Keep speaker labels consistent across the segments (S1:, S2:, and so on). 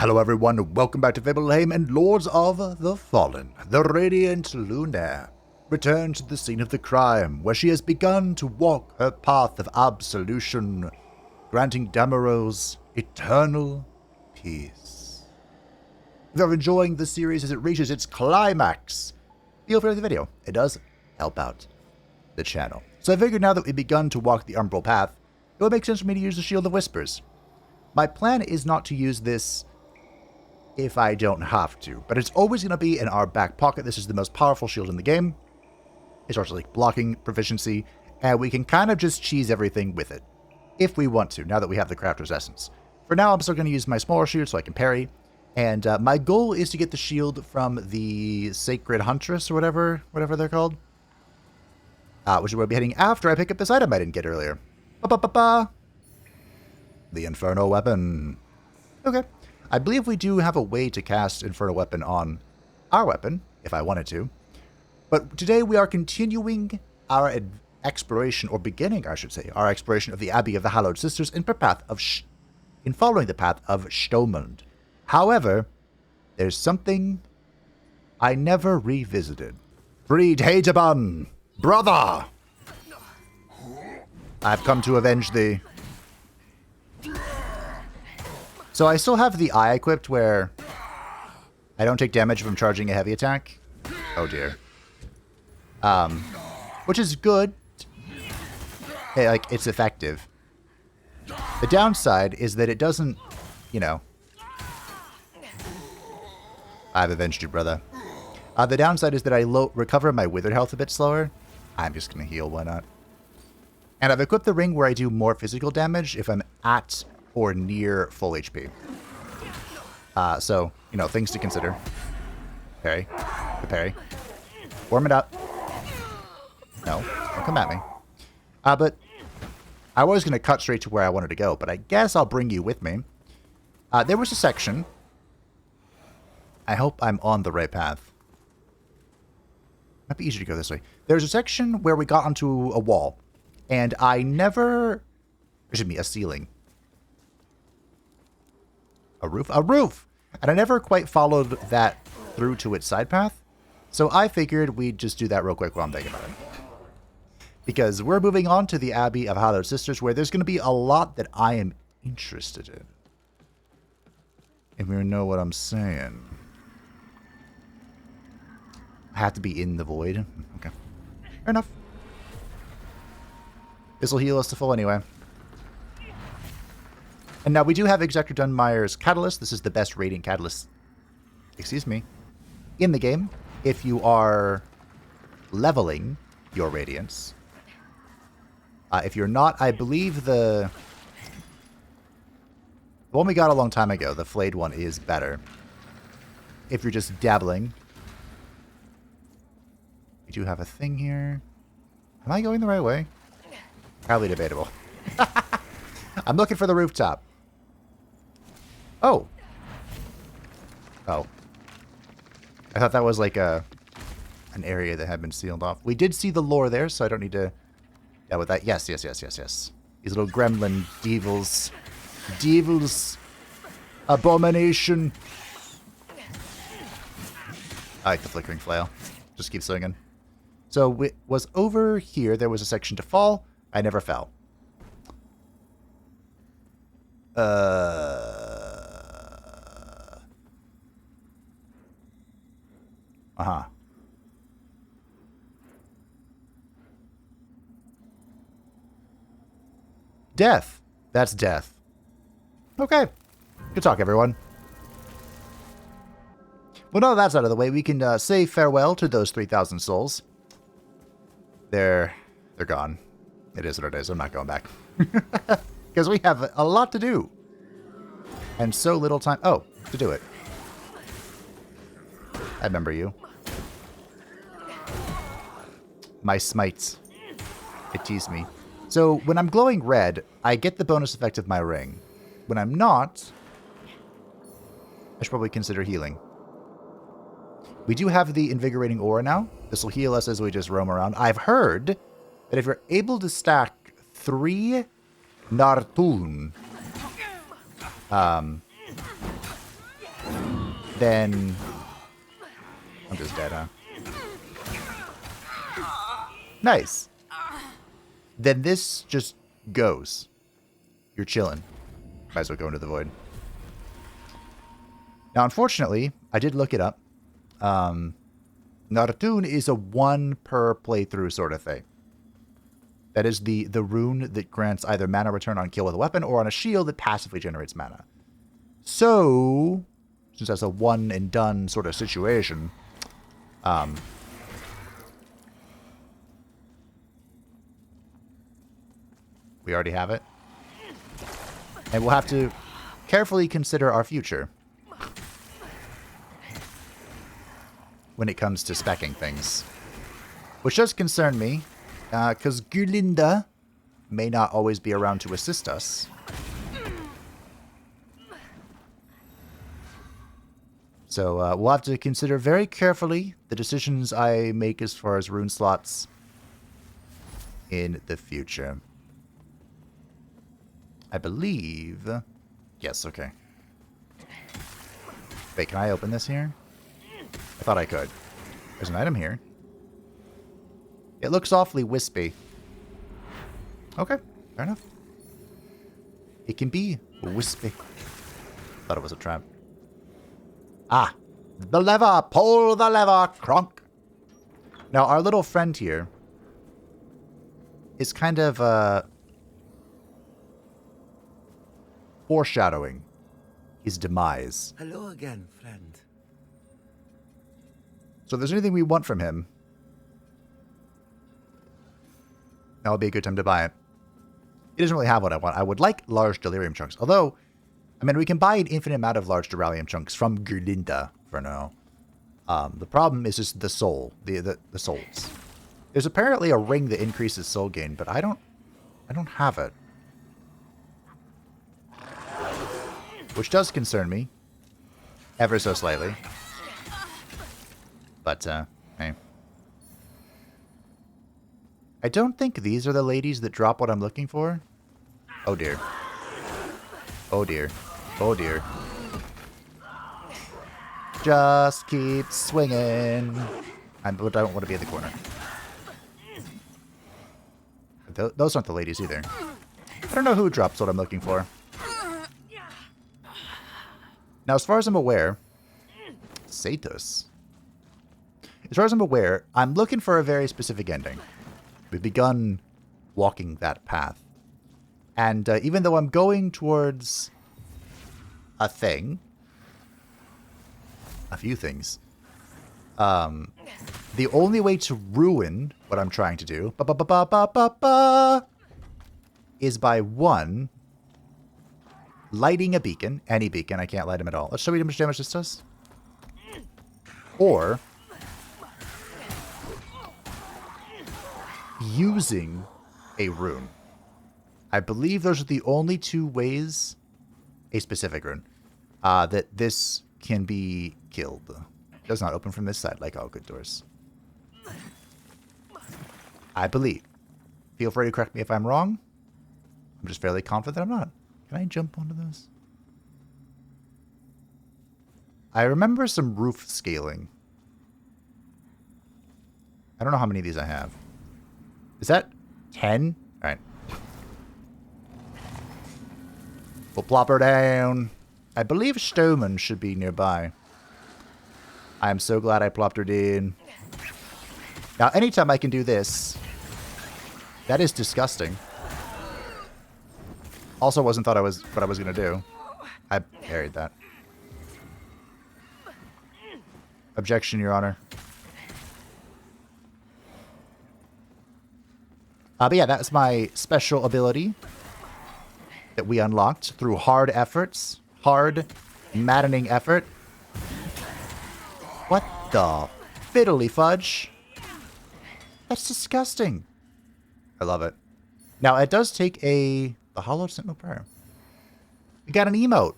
S1: Hello everyone, welcome back to Fableheim and Lords of the Fallen. The radiant Lunaire returns to the scene of the crime, where she has begun to walk her path of absolution, granting Damaros eternal peace. If you're enjoying the series as it reaches its climax, feel free to the video. It does help out the channel. So I figured now that we've begun to walk the umbral path, it would make sense for me to use the Shield of Whispers. My plan is not to use this if I don't have to, but it's always going to be in our back pocket. This is the most powerful shield in the game. It's also like blocking proficiency, and we can kind of just cheese everything with it, if we want to, now that we have the Crafter's Essence. For now, I'm still going to use my smaller shield so I can parry, and my goal is to get the shield from the Sacred Huntress, or whatever they're called, which is where I'll be heading after I pick up this item I didn't get earlier. Ba-ba-ba-ba! The Inferno Weapon. Okay. I believe we do have a way to cast Inferno Weapon on our weapon, if I wanted to. But today we are continuing our exploration, or beginning, I should say, our exploration of the Abbey of the Hallowed Sisters in following the path of Stomund. However, there's something I never revisited. Freed Hateban, brother! I've come to avenge thee. So I still have the eye equipped where I don't take damage if I'm charging a heavy attack. Oh dear. Which is good. Hey, like, it's effective. The downside is that it doesn't, you know. I've avenged you, brother. The downside is that I recover my withered health a bit slower. I'm just going to heal, why not? And I've equipped the ring where I do more physical damage if I'm at or near full HP. So, you know, things to consider. Parry. The parry. Warm it up. No, don't come at me. But I was going to cut straight to where I wanted to go, but I guess I'll bring you with me. There was a section. I hope I'm on the right path. Might be easier to go this way. There's a section where we got onto a wall, and I never... Excuse me, a ceiling. A roof? A roof! And I never quite followed that through to its side path. So I figured we'd just do that real quick while I'm thinking about it. Because we're moving on to the Abbey of Hallowed Sisters, where there's going to be a lot that I am interested in. If you know what I'm saying. I have to be in the void. Okay. Fair enough. This will heal us to full anyway. And now we do have Executor Dunmire's Catalyst. This is the best Radiant Catalyst, excuse me, in the game. If you are leveling your Radiance. If you're not, I believe the one we got a long time ago, the Flayed one, is better. If you're just dabbling. We do have a thing here. Am I going the right way? Probably debatable. I'm looking for the rooftop. Oh. Oh. I thought that was like an area that had been sealed off. We did see the lore there, so I don't need to... Yeah, with that. Yes. These little gremlin devils. Devils. Abomination. I like the flickering flail. Just keep swinging. So it was over here. There was a section to fall. I never fell. Death. That's death. Okay. Good talk, everyone. Well, now that's out of the way, we can say farewell to those 3,000 souls. They're gone. It is what it is. I'm not going back. Because we have a lot to do. And so little time. Oh, to do it. I remember you. My smites. It teased me. So when I'm glowing red, I get the bonus effect of my ring. When I'm not, I should probably consider healing. We do have the invigorating aura now. This will heal us as we just roam around. I've heard that if you're able to stack 3 Nartun then... I'm just dead, huh? Nice. Then this just goes. You're chilling. Might as well go into the void. Now, unfortunately, I did look it up. Nartun is a 1 per playthrough sort of thing. That is the rune that grants either mana return on kill with a weapon or on a shield that passively generates mana. So, since that's a one and done sort of situation, we already have it. And we'll have to carefully consider our future when it comes to speccing things. Which does concern me, because Gurlinda may not always be around to assist us. So we'll have to consider very carefully the decisions I make as far as rune slots in the future. I believe... Yes, okay. Wait, can I open this here? I thought I could. There's an item here. It looks awfully wispy. Okay, fair enough. It can be wispy. Thought it was a trap. Ah, the lever! Pull the lever, Kronk! Now, our little friend here is kind of, foreshadowing his demise.
S2: Hello again, friend.
S1: So if there's anything we want from him, that would be a good time to buy it. He doesn't really have what I want. I would like large delirium chunks. Although, I mean, we can buy an infinite amount of large delirium chunks from Gurlinda for now. The problem is just the soul, the souls. There's apparently a ring that increases soul gain, but I don't have it. Which does concern me, ever so slightly. But, hey. I don't think these are the ladies that drop what I'm looking for. Oh dear. Oh dear. Oh dear. Just keep swinging. I don't want to be in the corner. Those aren't the ladies either. I don't know who drops what I'm looking for. Now, as far as I'm aware, Satus. As far as I'm aware, I'm looking for a very specific ending. We've begun walking that path. And even though I'm going towards a thing, a few things, the only way to ruin what I'm trying to do is by one, lighting a beacon, any beacon, I can't light him at all. Let's show you how much damage this does. Or using a rune. I believe those are the only two ways, a specific rune, that this can be killed. It does not open from this side like all good doors. I believe. Feel free to correct me if I'm wrong. I'm just fairly confident that I'm not. Can I jump onto those? I remember some roof scaling. I don't know how many of these I have. Is that 10? Alright. We'll plop her down. I believe Stoneman should be nearby. I'm so glad I plopped her down. Now, anytime I can do this, that is disgusting. Also wasn't thought I was what I was going to do. I parried that. Objection, Your Honor. But yeah, that's my special ability that we unlocked through hard efforts. Hard, maddening effort. What the fiddly fudge? That's disgusting. I love it. Now, it does take the Hallowed Sentinel Prayer. We got an emote.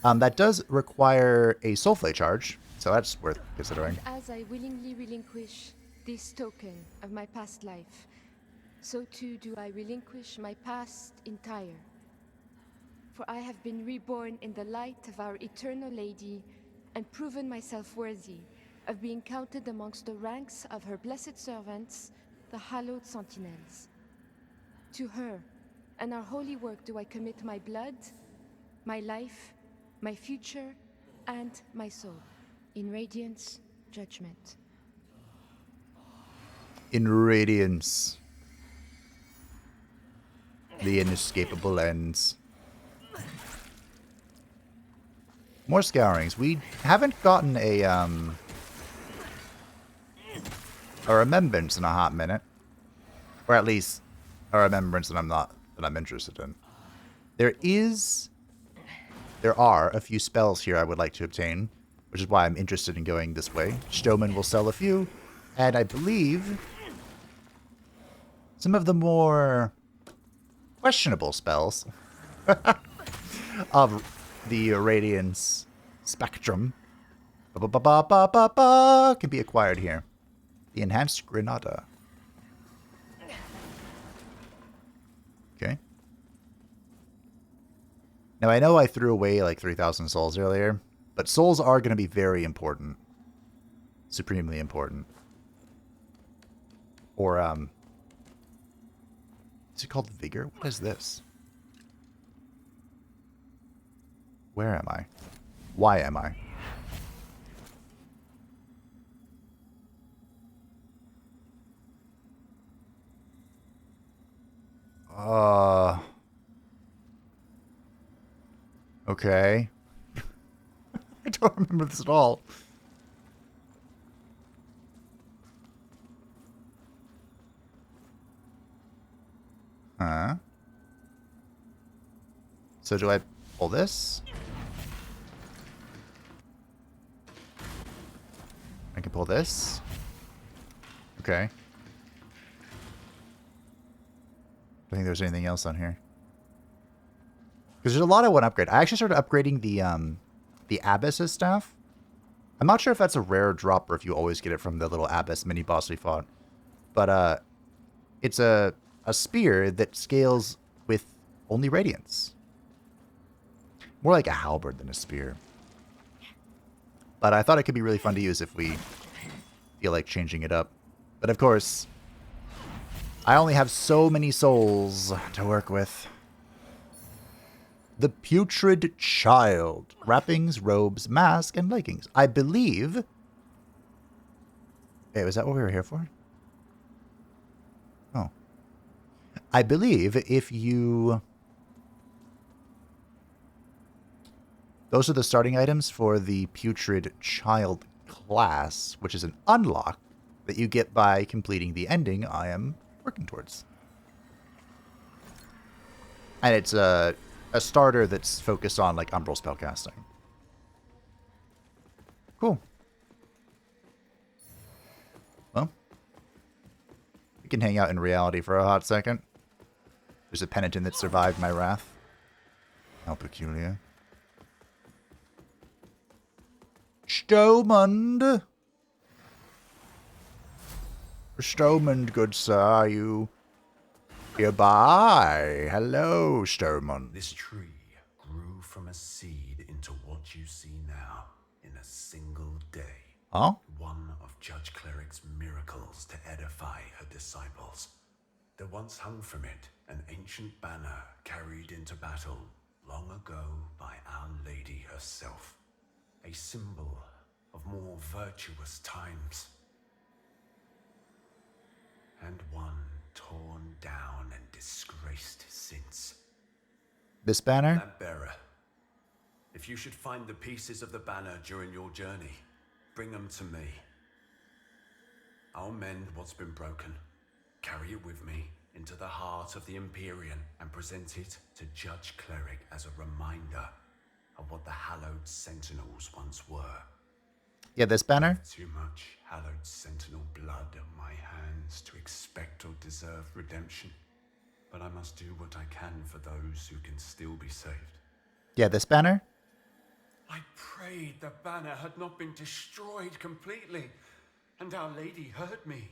S1: That does require a soulflake charge, so that's worth considering.
S3: As I willingly relinquish this token of my past life, so too do I relinquish my past entire. For I have been reborn in the light of our eternal lady, and proven myself worthy of being counted amongst the ranks of her blessed servants, the Hallowed Sentinels. To her and our holy work do I commit my blood, my life, my future, and my soul. In Radiance, Judgment.
S1: In Radiance, the inescapable ends. More scourings. We haven't gotten a remembrance in a hot minute. Or at least a remembrance that I'm interested in. There are a few spells here I would like to obtain, which is why I'm interested in going this way. Stoneman will sell a few, and I believe some of the more questionable spells of the Radiance spectrum can be acquired here. The Enhanced Granada. Okay. Now, I know I threw away like 3,000 souls earlier, but souls are going to be very important. Supremely important. Or, is it called Vigor? What is this? Where am I? Why am I? Okay. I don't remember this at all. Huh? So do I pull this? I can pull this. Okay. I don't think there's anything else on here. Because there's a lot I want to upgrade. I actually started upgrading the Abbess's staff. I'm not sure if that's a rare drop or if you always get it from the little Abbess mini boss we fought. But it's a spear that scales with only radiance. More like a halberd than a spear. But I thought it could be really fun to use if we feel like changing it up. But of course, I only have so many souls to work with. The Putrid Child. Wrappings, robes, mask, and leggings. I believe... Wait, was that what we were here for? Oh. I believe if you... Those are the starting items for the Putrid Child class, which is an unlock that you get by completing the ending I am working towards. And it's a starter that's focused on like umbral spellcasting. Cool. Well, we can hang out in reality for a hot second. There's a penitent that survived my wrath. How peculiar. Stomund! Stomund, good sir, are you hereby? Hello, Stomund.
S2: This tree grew from a seed into what you see now in a single day.
S1: Huh?
S2: One of Judge Cleric's miracles to edify her disciples. There once hung from it an ancient banner carried into battle long ago by Our Lady herself. A symbol of more virtuous times. And one torn down and disgraced since.
S1: This banner?
S2: That bearer. If you should find the pieces of the banner during your journey, bring them to me. I'll mend what's been broken, carry it with me into the heart of the Empyrean, and present it to Judge Cleric as a reminder of what the Hallowed Sentinels once were.
S1: Yeah, this banner?
S2: Too much Hallowed Sentinel blood on my hands to expect or deserve redemption. But I must do what I can for those who can still be saved.
S1: Yeah, this banner?
S2: I prayed the banner had not been destroyed completely, and Our Lady heard me.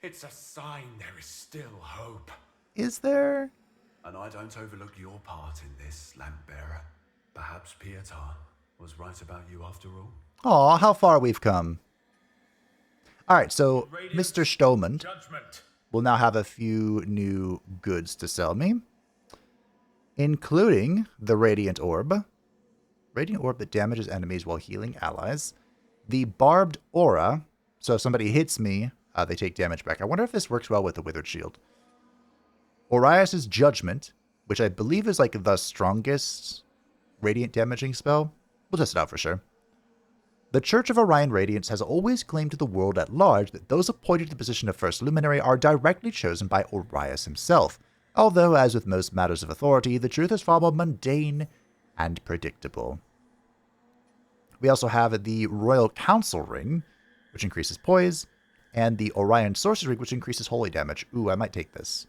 S2: It's a sign there is still hope.
S1: Is there?
S2: And I don't overlook your part in this, Lamp Bearer. Perhaps Pietà Was right about you after all?
S1: Aw, how far we've come. Alright, so Mr. Stolman
S4: Judgment.
S1: will now have a few new goods to sell me, including the Radiant Orb. Radiant Orb that damages enemies while healing allies. The Barbed Aura, so if somebody hits me, they take damage back. I wonder if this works well with the Withered Shield. Orias's Judgment, which I believe is like the strongest radiant damaging spell. We'll test it out for sure. The Church of Orion Radiance has always claimed to the world at large that those appointed to the position of First Luminary are directly chosen by Orias himself, although, as with most matters of authority, the truth is far more mundane and predictable. We also have the Royal Council Ring, which increases poise, and the Orion Sorcery Ring, which increases holy damage. Ooh, I might take this.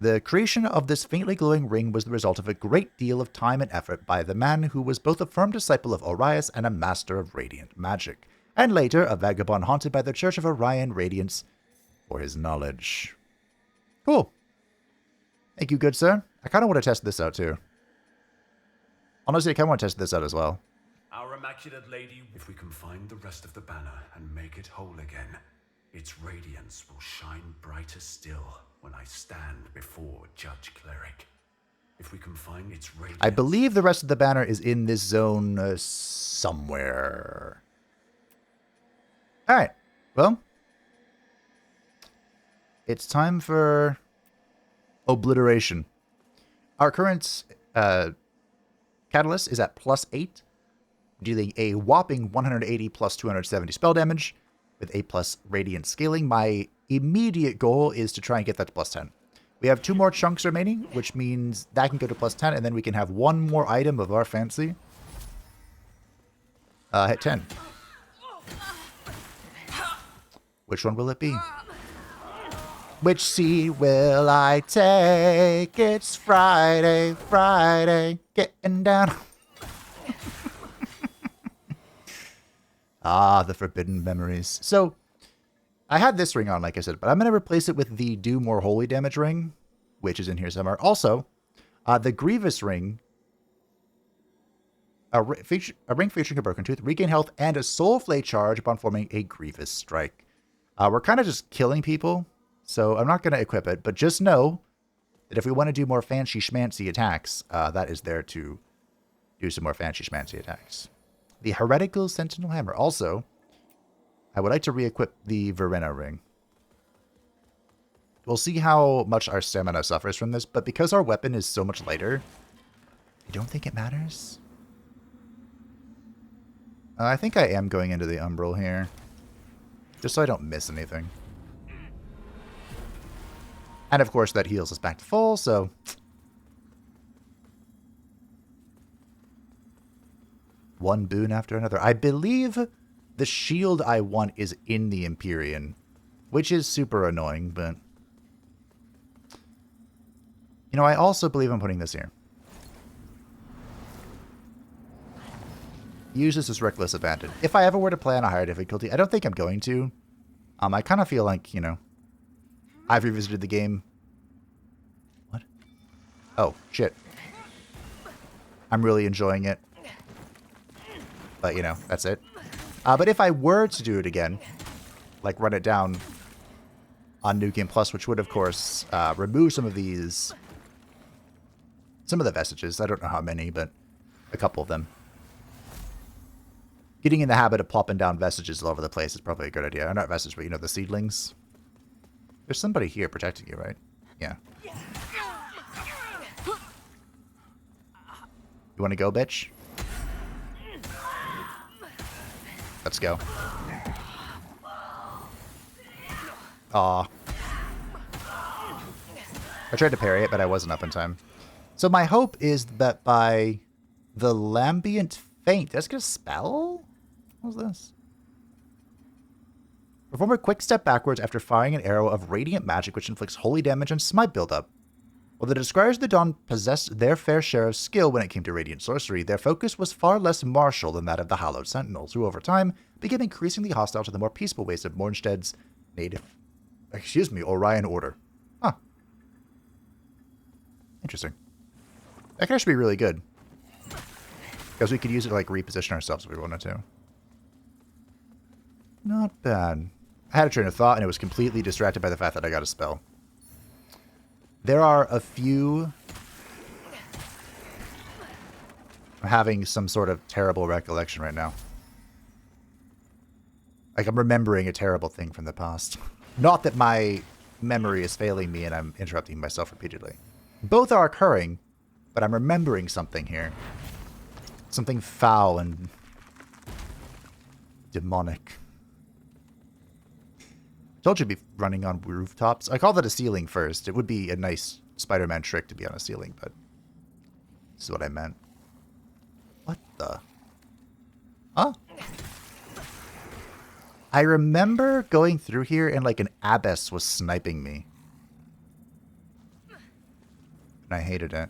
S1: The creation of this faintly glowing ring was the result of a great deal of time and effort by the man who was both a firm disciple of Orias and a master of radiant magic, and later a vagabond haunted by the Church of Orion Radiance for his knowledge. Cool. Thank you, good sir. I kind of want to test this out, too. Honestly, I kind of want to test this out as well.
S2: Our Immaculate Lady, if we can find the rest of the banner and make it whole again, its radiance will shine brighter still when I stand before Judge Cleric. If we can find its radiance...
S1: I believe the rest of the banner is in this zone somewhere. Alright, well. It's time for Obliteration. Our current Catalyst is at +8, dealing a whopping 180 plus 270 spell damage with A plus radiant scaling. My immediate goal is to try and get that to +10. We have 2 more chunks remaining, which means that can go to +10, and then we can have 1 more item of our fancy hit 10. Which one will it be? Which seat will I take? It's Friday, Friday, getting down. Ah, the forbidden memories. So, I had this ring on, like I said, but I'm going to replace it with the Do More Holy Damage ring, which is in here somewhere. Also, the Grievous ring, a ring featuring a Broken Tooth, regain health, and a Soul Flay charge upon forming a Grievous Strike. We're kind of just killing people, so I'm not going to equip it, but just know that if we want to do more fancy schmancy attacks, that is there to do some more fancy schmancy attacks. The Heretical Sentinel Hammer. Also, I would like to re-equip the Verena ring. We'll see how much our stamina suffers from this, but because our weapon is so much lighter, I don't think it matters. I think I am going into the Umbral here, just so I don't miss anything. And of course that heals us back to full, so... one boon after another. I believe the shield I want is in the Empyrean, which is super annoying, but... you know, I also believe I'm putting this here. Use this as reckless abandon. If I ever were to play on a higher difficulty, I don't think I'm going to. I kind of feel like, you know, I've revisited the game. What? Oh, shit. I'm really enjoying it. But, you know, that's it. But if I were to do it again, like run it down on New Game Plus, which would, of course, remove some of these... some of the vestiges. I don't know how many, but a couple of them. Getting in the habit of plopping down vestiges all over the place is probably a good idea. Or not vestiges, but, you know, the seedlings. There's somebody here protecting you, right? Yeah. You want to go, bitch? Let's go. Aw. I tried to parry it, but I wasn't up in time. So my hope is that by the Lambient Feint... did I just get a spell? What was this? Perform a quick step backwards after firing an arrow of radiant magic which inflicts holy damage and smite buildup. While the Descriers of the Dawn possessed their fair share of skill when it came to radiant sorcery, their focus was far less martial than that of the Hallowed Sentinels, who over time became increasingly hostile to the more peaceful ways of Mornstedt's Orion Order. Huh. Interesting. That can actually be really good. Because we could use it to, like, reposition ourselves if we wanted to. Not bad. I had a train of thought, and it was completely distracted by the fact that I got a spell. There are a few... I'm having some sort of terrible recollection right now. Like, I'm remembering a terrible thing from the past. Not that my memory is failing me and I'm interrupting myself repeatedly. Both are occurring, but I'm remembering something here. Something foul and demonic. I told you to be running on rooftops. I call that a ceiling first. It would be a nice Spider-Man trick to be on a ceiling, but this is what I meant. What the? Huh? I remember going through here and like an abbess was sniping me. And I hated it.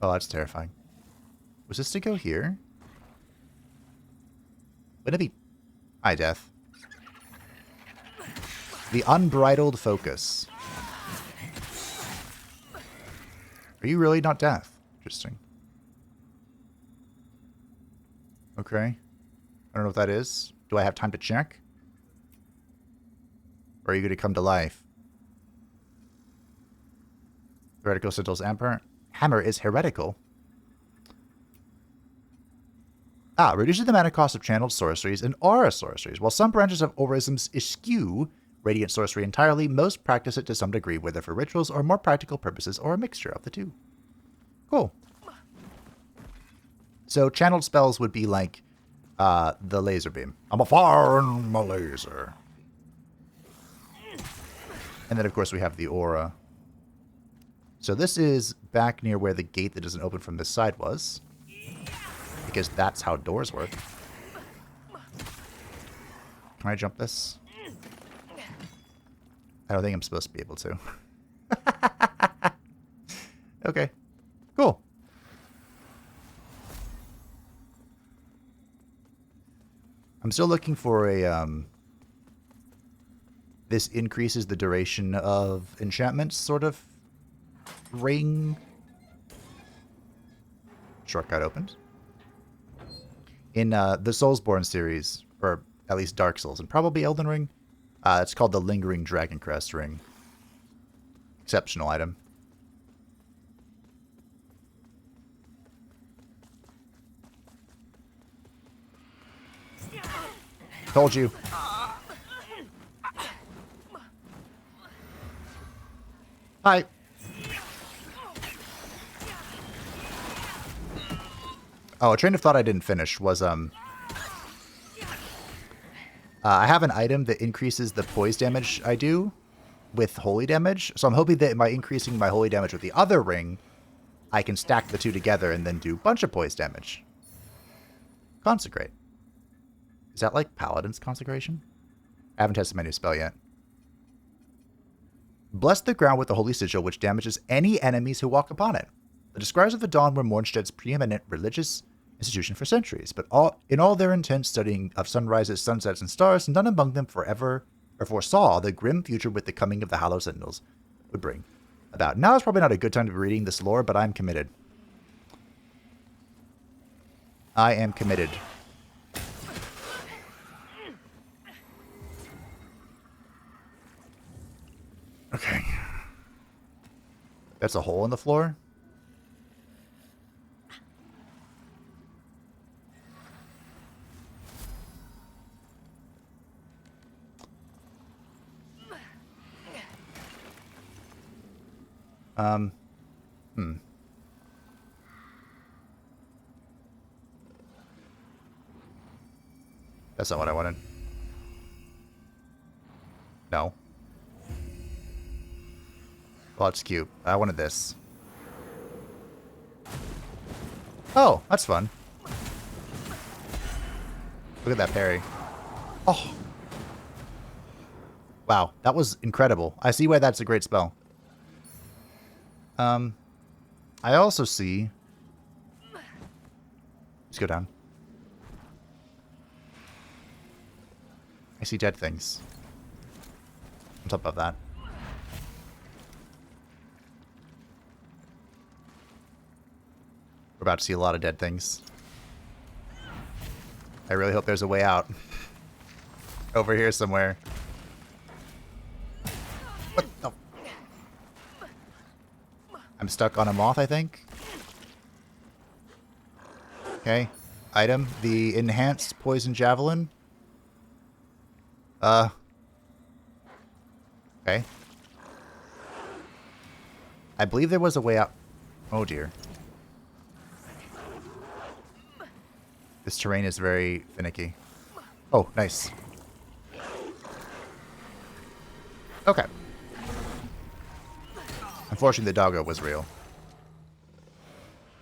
S1: Oh, that's terrifying. Was this to go here? Wouldn't it be... Hi, Death. The unbridled focus. Are you really not Death? Interesting. Okay. I don't know what that is. Do I have time to check? Or are you going to come to life? Heretical Sentinel's hammer is heretical. Reduces the mana cost of channeled sorceries and aura sorceries. While some branches of aurisms eschew radiant sorcery entirely, most practice it to some degree, whether for rituals or more practical purposes or a mixture of the two. Cool. So channeled spells would be like the laser beam. I'm a fire and my laser. And then, of course, we have the aura. So this is back near where the gate that doesn't open from this side was. Because that's how doors work. Can I jump this? I don't think I'm supposed to be able to. Okay. Cool. I'm still looking for a, this increases the duration of enchantments sort of ring. Shortcut opened. In the Soulsborne series, or at least Dark Souls, and probably Elden Ring, it's called the Lingering Dragon Crest Ring. Exceptional item. Told you. Hi. Oh, a train of thought I didn't finish was, I have an item that increases the poise damage I do with holy damage. So I'm hoping that by increasing my holy damage with the other ring, I can stack the two together and then do a bunch of poise damage. Consecrate. Is that like Paladin's Consecration? I haven't tested my new spell yet. Bless the ground with the holy sigil, which damages any enemies who walk upon it. The Describers of the Dawn were Mornstedt's preeminent religious institution for centuries, but in all their intense studying of sunrises, sunsets, and stars, none among them foresaw the grim future with the coming of the Hallowed Sentinels would bring about. Now is probably not a good time to be reading this lore, but I'm committed. I am committed. Okay. That's a hole in the floor? That's not what I wanted. No. Well, it's cute. I wanted this. Oh, that's fun. Look at that parry. Oh. Wow, that was incredible. I see why that's a great spell. I also see... Let's go down. I see dead things. On top of that. We're about to see a lot of dead things. I really hope there's a way out. Over here somewhere. What the? I'm stuck on a moth, I think. Okay. Item. The enhanced poison javelin. Okay. I believe there was a way out. Oh dear. This terrain is very finicky. Oh, nice. Okay. Unfortunately, the doggo was real.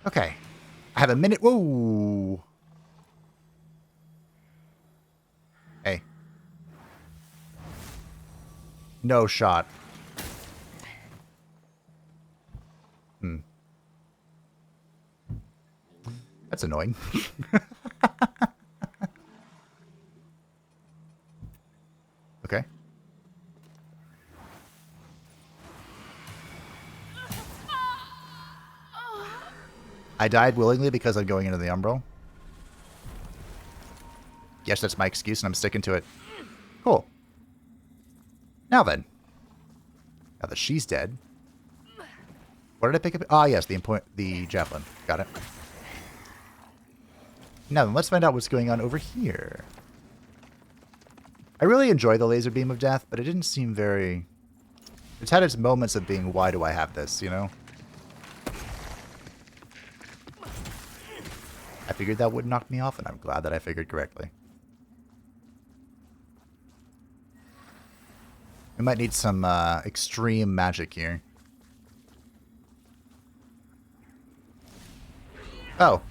S1: Okay. I have a minute. Whoa. Hey. No shot. That's annoying. Okay. I died willingly because I'm going into the umbral. Yes, that's my excuse, and I'm sticking to it. Cool. Now then. Now that she's dead. What did I pick up? Ah, yes, the javelin. Got it. Now then, let's find out what's going on over here. I really enjoy the laser beam of death, but it didn't seem very... It's had its moments of being, why do I have this, you know? I figured that would knock me off, and I'm glad that I figured correctly. We might need some extreme magic here. Oh.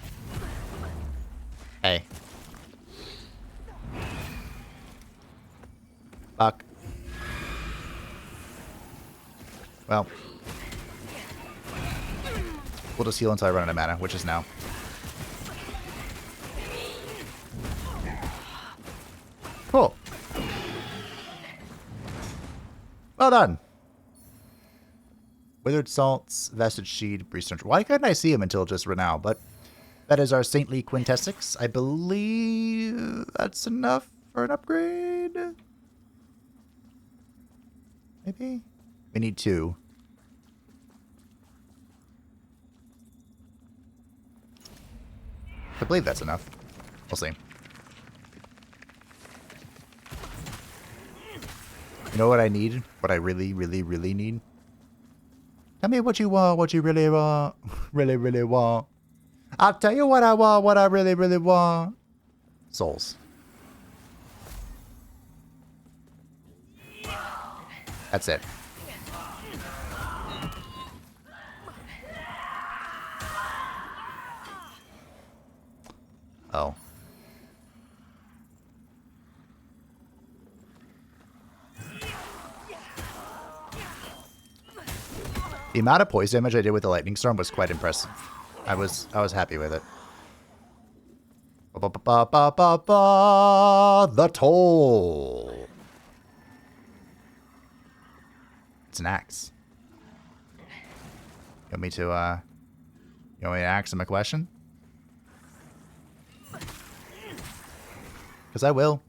S1: Hey. Fuck. Well. We'll just heal until I run out of mana, which is now. Cool. Well done. Withered Salts, Vested Sheet, Breeze. Why couldn't I see him until just now? But that is our Saintly Quintessence. I believe that's enough for an upgrade. Maybe? We need 2. I believe that's enough. We'll see. You know what I need? What I really, really, really need? Tell me what you want, what you really want. Really, really want. I'll tell you what I want, what I really, really want. Souls. That's it. Oh. The amount of poison damage I did with the lightning storm was quite impressive. I was happy with it. The toll. It's an axe. You want me to ask him a question? Because I will.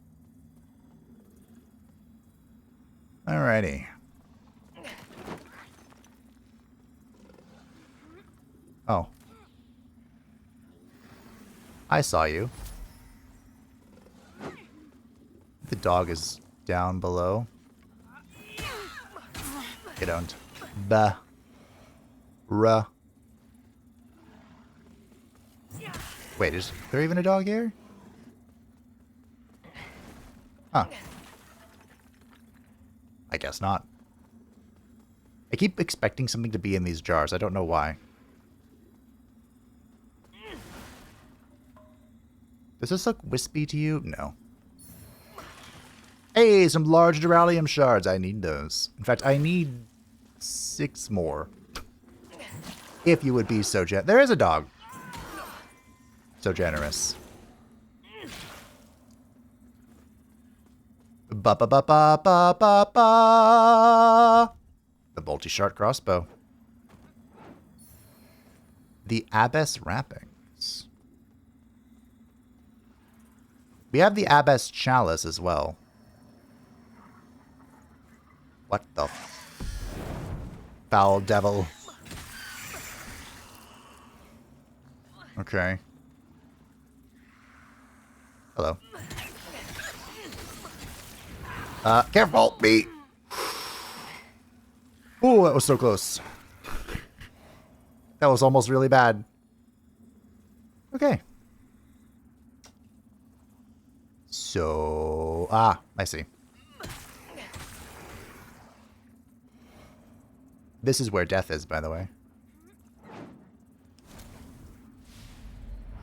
S1: Alrighty. Oh. I saw you. The dog is down below. You don't. Bah. Ruh. Wait, is there even a dog here? Huh. I guess not. I keep expecting something to be in these jars. I don't know why. Does this look wispy to you? No. Hey, some large Duralium shards. I need those. In fact, I need 6 more. If you would be so generous. There is a dog. So generous. Ba ba ba ba ba ba ba. The multi-shard crossbow. The Abbess wrapping. We have the Abbess Chalice as well. What the foul devil? Okay. Hello. Careful, me! Ooh, that was so close. That was almost really bad. Okay. So... I see. This is where death is, by the way.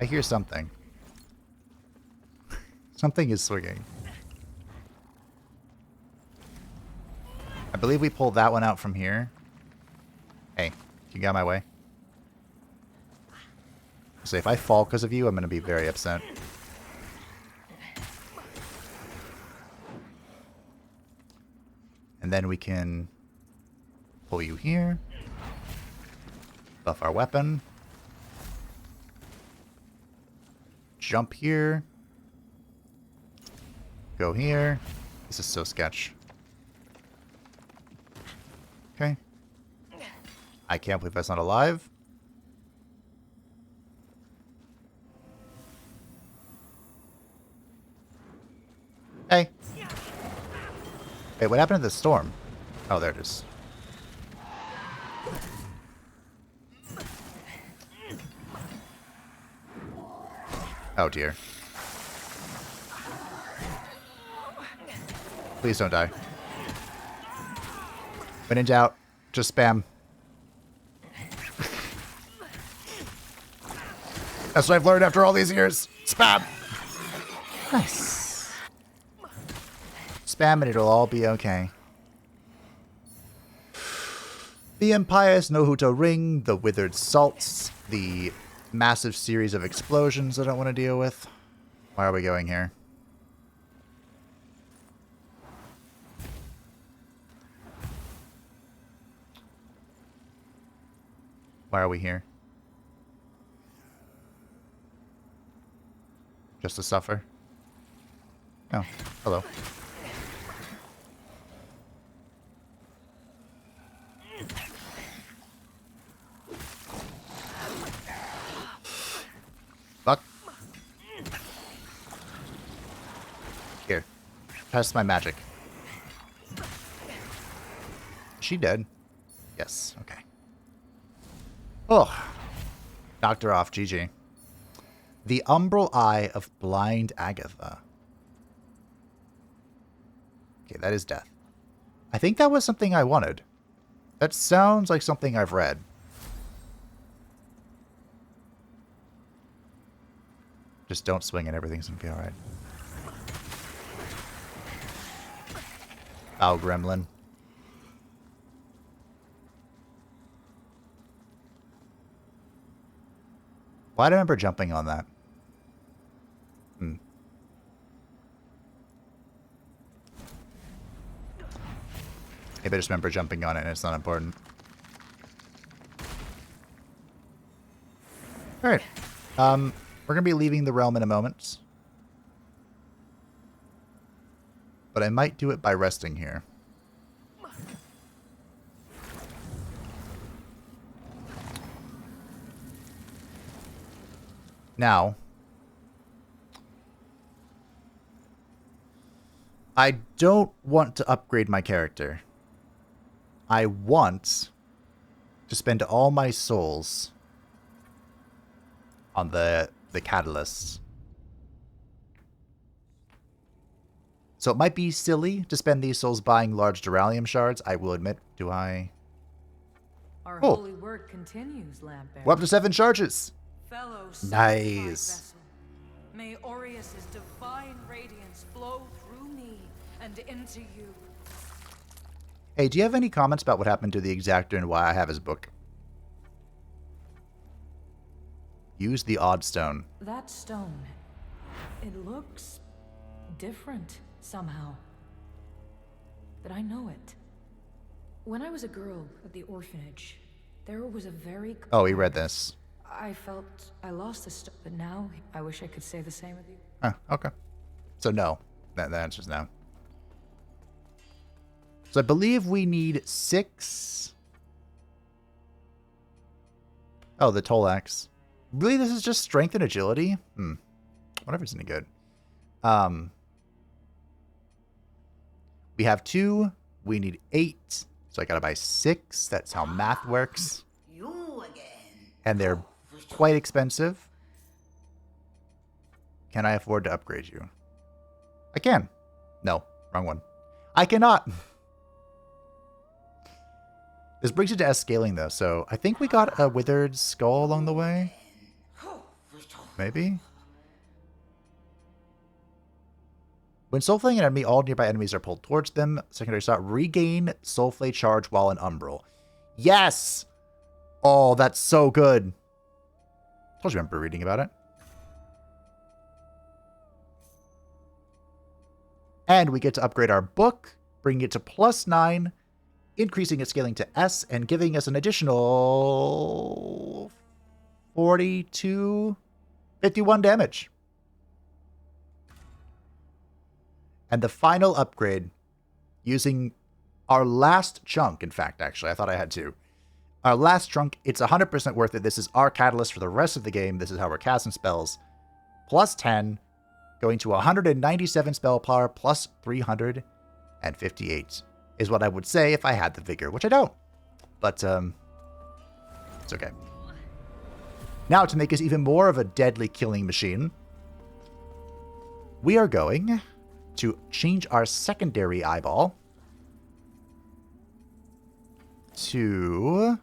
S1: I hear something. Something is swinging. I believe we pulled that one out from here. Hey, you got my way? So if I fall because of you, I'm going to be very upset. And then we can pull you here. Buff our weapon. Jump here. Go here. This is so sketch. Okay. I can't believe that's not alive. Hey. Wait, what happened to the storm? Oh, there it is. Oh dear. Please don't die. When in doubt, just spam. That's what I've learned after all these years. Spam! Nice. Spam and it'll all be okay. The impious Nohuto Ring, the Withered Salts, the massive series of explosions I don't want to deal with. Why are we going here? Why are we here? Just to suffer? Oh, hello. Fuck. Here. Test my magic. Is she dead? Yes, okay. Oh. Knocked her off, GG. The Umbral Eye of Blind Agatha. Okay, that is death. I think that was something I wanted. That sounds like something I've read. Just don't swing and everything's gonna be alright. Ow, gremlin. Why do I remember jumping on that? Maybe I just remember jumping on it and it's not important. Alright. We're going to be leaving the realm in a moment. But I might do it by resting here. Now, I don't want to upgrade my character. I want to spend all my souls on the catalysts. So it might be silly to spend these souls buying large Duralium shards, I will admit. Do I?
S4: Our holy work continues, Lampbearer.
S1: We're up to 7 charges.
S4: Fellow
S1: Nice.
S4: vessel, may Aureus's divine radiance flow through me and into you.
S1: Hey, do you have any comments about what happened to the Exactor and why I have his book? Use the Odd Stone.
S4: That stone, it looks different somehow. But I know it. When I was a girl at the orphanage, there was a very...
S1: Oh, he read this.
S4: I felt I lost this stuff, but now I wish I could say the same with you.
S1: Okay. So no. That answer's no. So I believe we need 6. Oh, the toll axe. Really, this is just strength and agility? Whatever's any good. We have 2. We need 8. So I gotta buy 6. That's how math works.
S5: You again.
S1: And they're quite expensive. Can I afford to upgrade you? I can. No, wrong one. I cannot. This brings it to S scaling, though, so I think we got a withered skull along the way. Maybe? When soulflaying an enemy, all nearby enemies are pulled towards them. Secondary slot, regain soulflay charge while in umbral. Yes! Oh, that's so good. Told you I remember reading about it. And we get to upgrade our book, bringing it to +9, increasing its scaling to S, and giving us an additional 51 damage. And the final upgrade, using our last chunk, in fact, actually, I thought I had 2. Our last chunk, it's 100% worth it. This is our catalyst for the rest of the game. This is how we're casting spells. +10, going to 197 spell power, plus 358, is what I would say if I had the vigor, which I don't. But, it's okay. Now, to make us even more of a deadly killing machine, we are going to change our secondary eyeball to...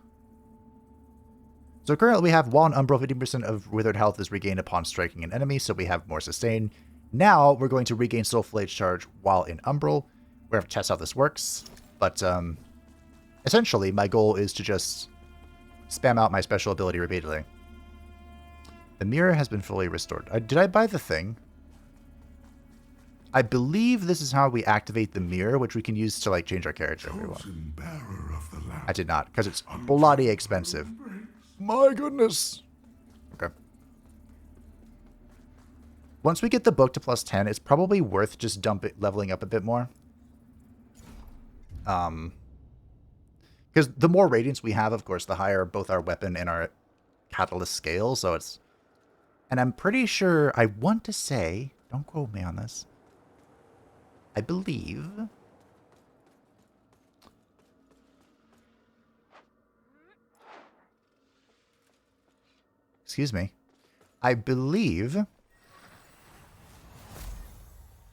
S1: So currently we have 1 umbral, 15% of withered health is regained upon striking an enemy, so we have more sustain. Now we're going to regain soulflay charge while in umbral. We're going to test how this works, but essentially my goal is to just spam out my special ability repeatedly. The mirror has been fully restored. Did I buy the thing? I believe this is how we activate the mirror, which we can use to like change our character if we want. I did not, because it's bloody expensive. My goodness. Okay. Once we get the book to +10, it's probably worth just leveling up a bit more. Because the more radiance we have, of course, the higher both our weapon and our catalyst scale. So it's... And I'm pretty sure, I want to say, don't quote me on this, I believe... Excuse me. I believe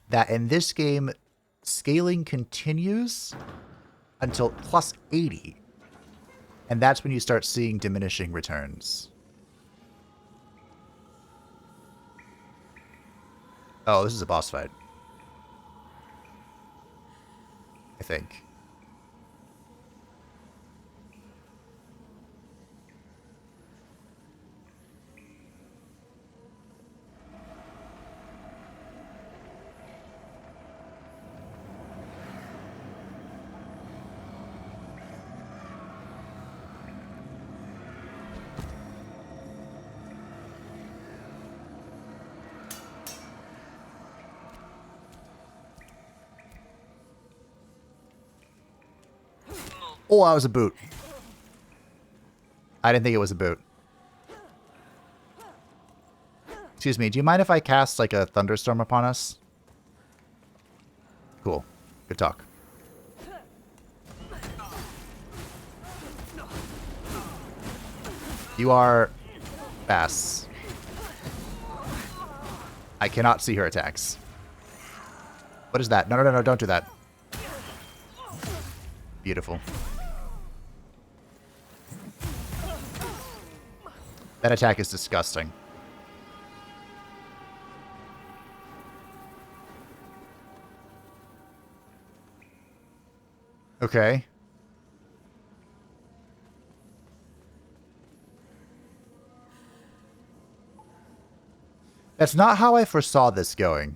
S1: that in this game, scaling continues until +80. And that's when you start seeing diminishing returns. Oh, this is a boss fight. I think. Oh, that was a boot. I didn't think it was a boot. Excuse me, do you mind if I cast like a thunderstorm upon us? Cool. Good talk. You are fast. I cannot see her attacks. What is that? No, no, no, no, don't do that. Beautiful. That attack is disgusting. Okay. That's not how I foresaw this going.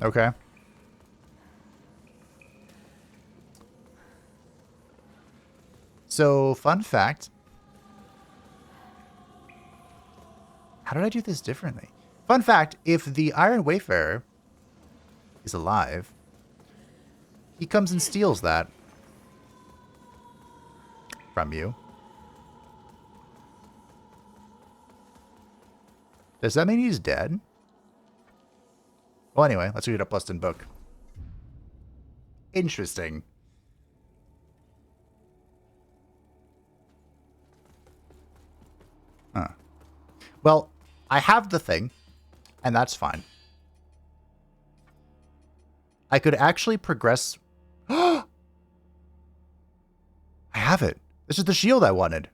S1: Okay. So, fun fact. How did I do this differently? Fun fact, if the Iron Wayfarer is alive, he comes and steals that from you. Does that mean he's dead? Well, anyway, let's read a Bustin' book. Interesting. Huh. Well, I have the thing, and that's fine. I could actually progress... I have it. This is the shield I wanted.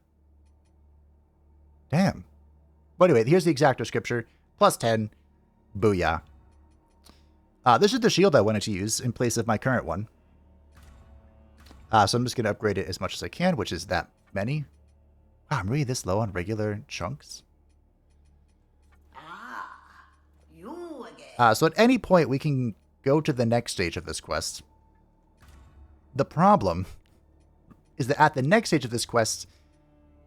S1: Damn. But anyway, here's the exacto scripture. Plus 10. Booyah. This is the shield I wanted to use in place of my current one. So I'm just going to upgrade it as much as I can, which is that many. Wow, I'm really this low on regular chunks.
S5: You again.
S1: So at any point, we can go to the next stage of this quest. The problem is that at the next stage of this quest,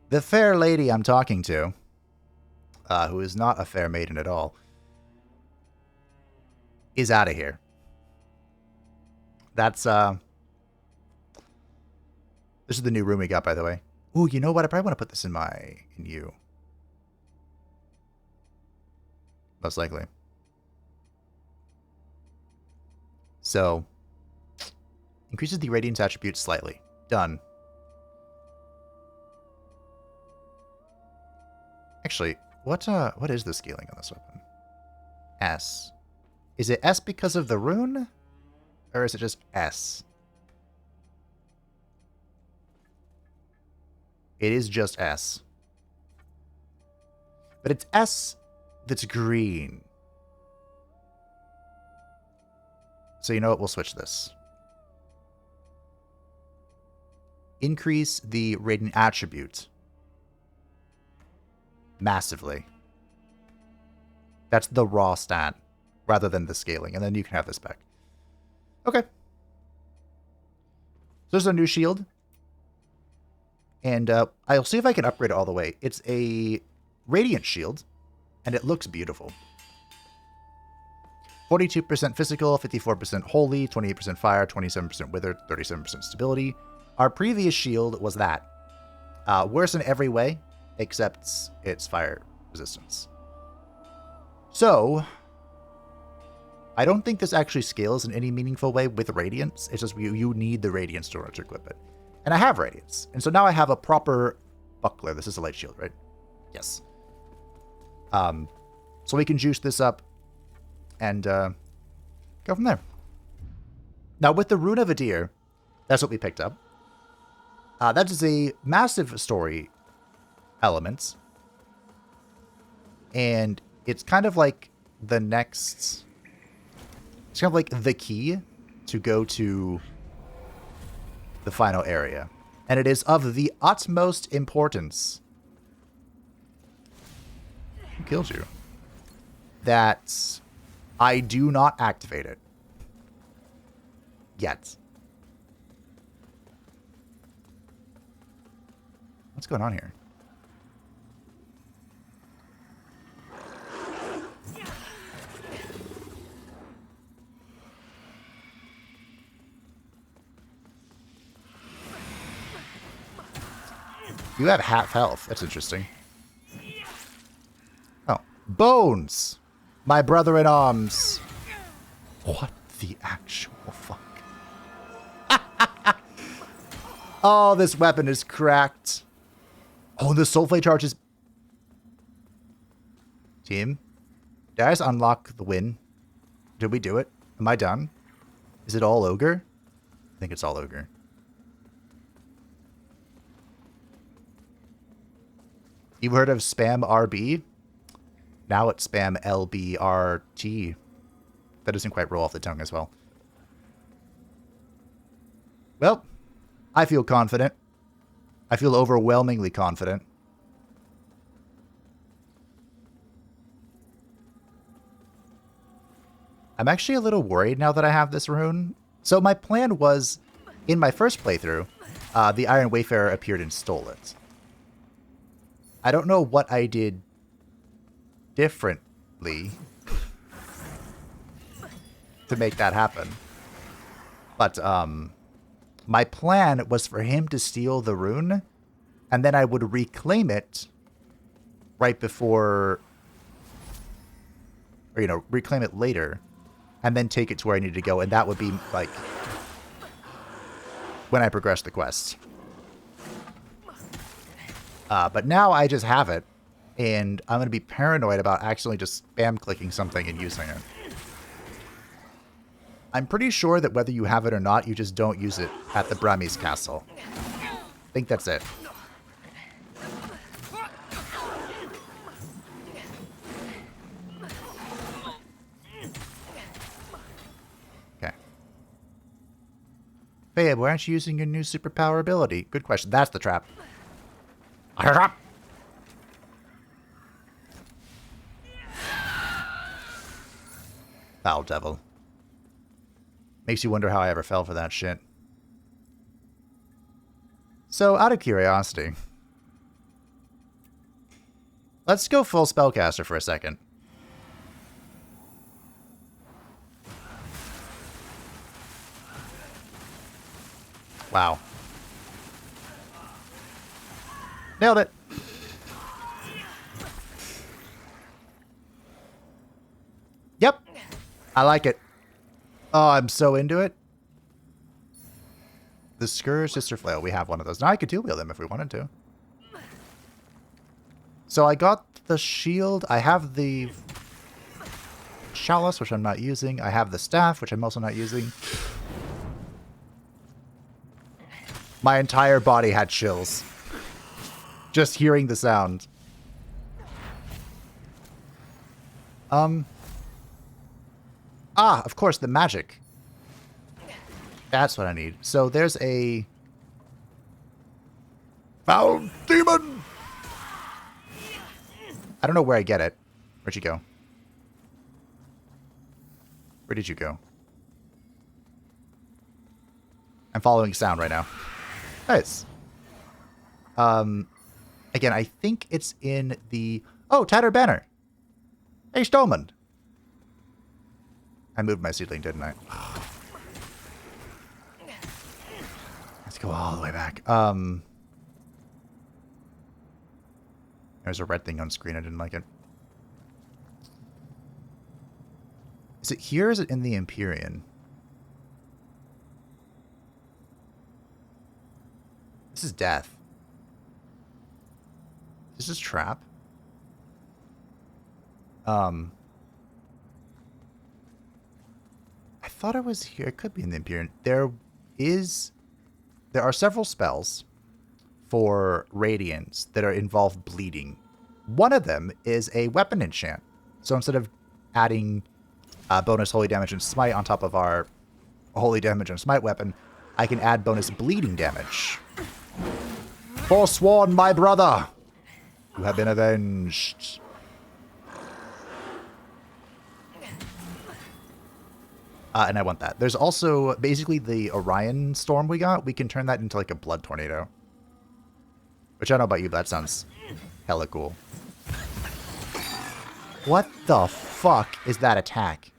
S1: the fair lady I'm talking to, who is not a fair maiden at all, is out of here. That's, this is the new room we got, by the way. Ooh, you know what? I probably want to put this in you. Most likely. So, increases the radiance attribute slightly. Done. Actually, what is the scaling on this weapon? S. Is it S because of the rune? Or is it just S? It is just S. But it's S that's green. So you know what? We'll switch this. Increase the radiant attribute. Massively. That's the raw stat, rather than the scaling. And then you can have this back. Okay. So there's a new shield. And I'll see if I can upgrade it all the way. It's a radiant shield, and it looks beautiful. 42% physical, 54% holy, 28% fire, 27% wither, 37% stability. Our previous shield was that. Worse in every way, except its fire resistance. So, I don't think this actually scales in any meaningful way with radiance. It's just you need the radiance in order to equip it. And I have radiance. And so now I have a proper buckler. This is a light shield, right? Yes. So we can juice this up and go from there. Now, with the Rune of Adir, that's what we picked up. That is a massive story element. And it's kind of like the next... It's kind of like the key to go to the final area. And it is of the utmost importance. Who killed you? That I do not activate it. Yet. What's going on here? You have half health. That's interesting. Oh. Bones! My brother-in-arms. What the actual fuck? Oh, this weapon is cracked. Oh, the soulflake charges. Team, did I just unlock the win? Did we do it? Am I done? Is it all ogre? I think it's all ogre. You've heard of spam RB? Now it's spam LBRT. That doesn't quite roll off the tongue as well. Well, I feel confident. I feel overwhelmingly confident. I'm actually a little worried now that I have this rune. So my plan was, in my first playthrough, the Iron Wayfarer appeared and stole it. I don't know what I did differently to make that happen. But my plan was for him to steal the rune, and then I would reclaim it right before, or, you know, reclaim it later, and then take it to where I needed to go, and that would be, like, when I progress the quest. But now I just have it, and I'm going to be paranoid about accidentally just spam clicking something and using it. I'm pretty sure that whether you have it or not, you just don't use it at the Brahmy's castle. I think that's it. Okay. Faye, why aren't you using your new superpower ability? Good question. That's the trap. Foul devil. Makes you wonder how I ever fell for that shit. So, out of curiosity, let's go full spellcaster for a second. Wow. Nailed it. Yep. I like it. Oh, I'm so into it. The Scourge Sister Flail. We have one of those. Now I could two-wheel them if we wanted to. So I got the shield. I have the chalice, which I'm not using. I have the staff, which I'm also not using. My entire body had chills. Just hearing the sound. Ah, of course, the magic. That's what I need. So there's a foul demon. I don't know where I get it. Where'd you go? Where did you go? I'm following sound right now. Nice. Again, I think it's in the... Oh, Tattered Banner. Hey, Stolman. I moved my seedling, didn't I? Let's go all the way back. There's a red thing on screen. I didn't like it. Is it here or is it in the Empyrean? This is death. This is trap. I thought it was here. It could be in the Empyrean. There are several spells for Radiance that involve bleeding. One of them is a weapon enchant. So instead of adding bonus holy damage and smite on top of our holy damage and smite weapon, I can add bonus bleeding damage. Forsworn, my brother! You have been avenged. And I want that. There's also basically the Orion storm we got. We can turn that into like a blood tornado. Which I don't know about you, but that sounds hella cool. What the fuck is that attack?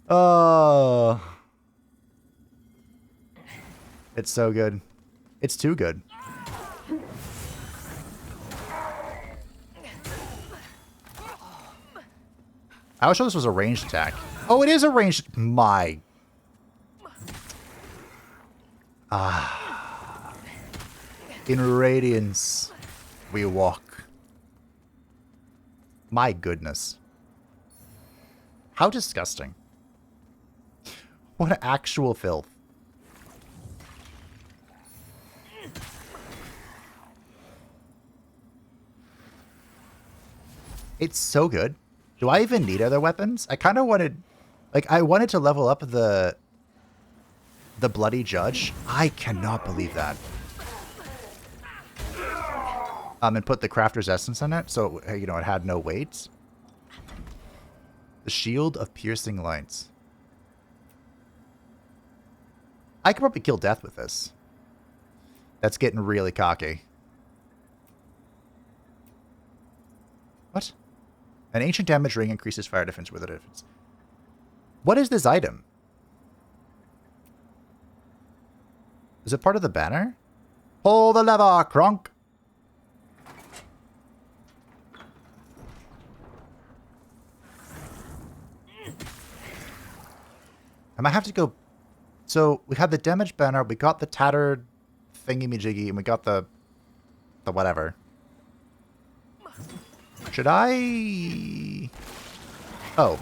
S1: Oh. It's so good. It's too good. I was sure this was a ranged attack. Oh, it is a ranged... My... In Radiance, we walk. My goodness. How disgusting. What actual filth. It's so good. Do I even need other weapons? I kind of wanted... Like, I wanted to level up the Bloody Judge. I cannot believe that. And put the crafter's essence on it, so you know it had no weight. The shield of piercing lights. I could probably kill death with this. That's getting really cocky. What? An ancient damage ring increases fire defense with a defense. What is this item? Is it part of the banner? Pull the lever, Kronk! I might have to go... So, we had the damage banner, we got the tattered thingy-majiggy, and we got the whatever. Should I... Oh.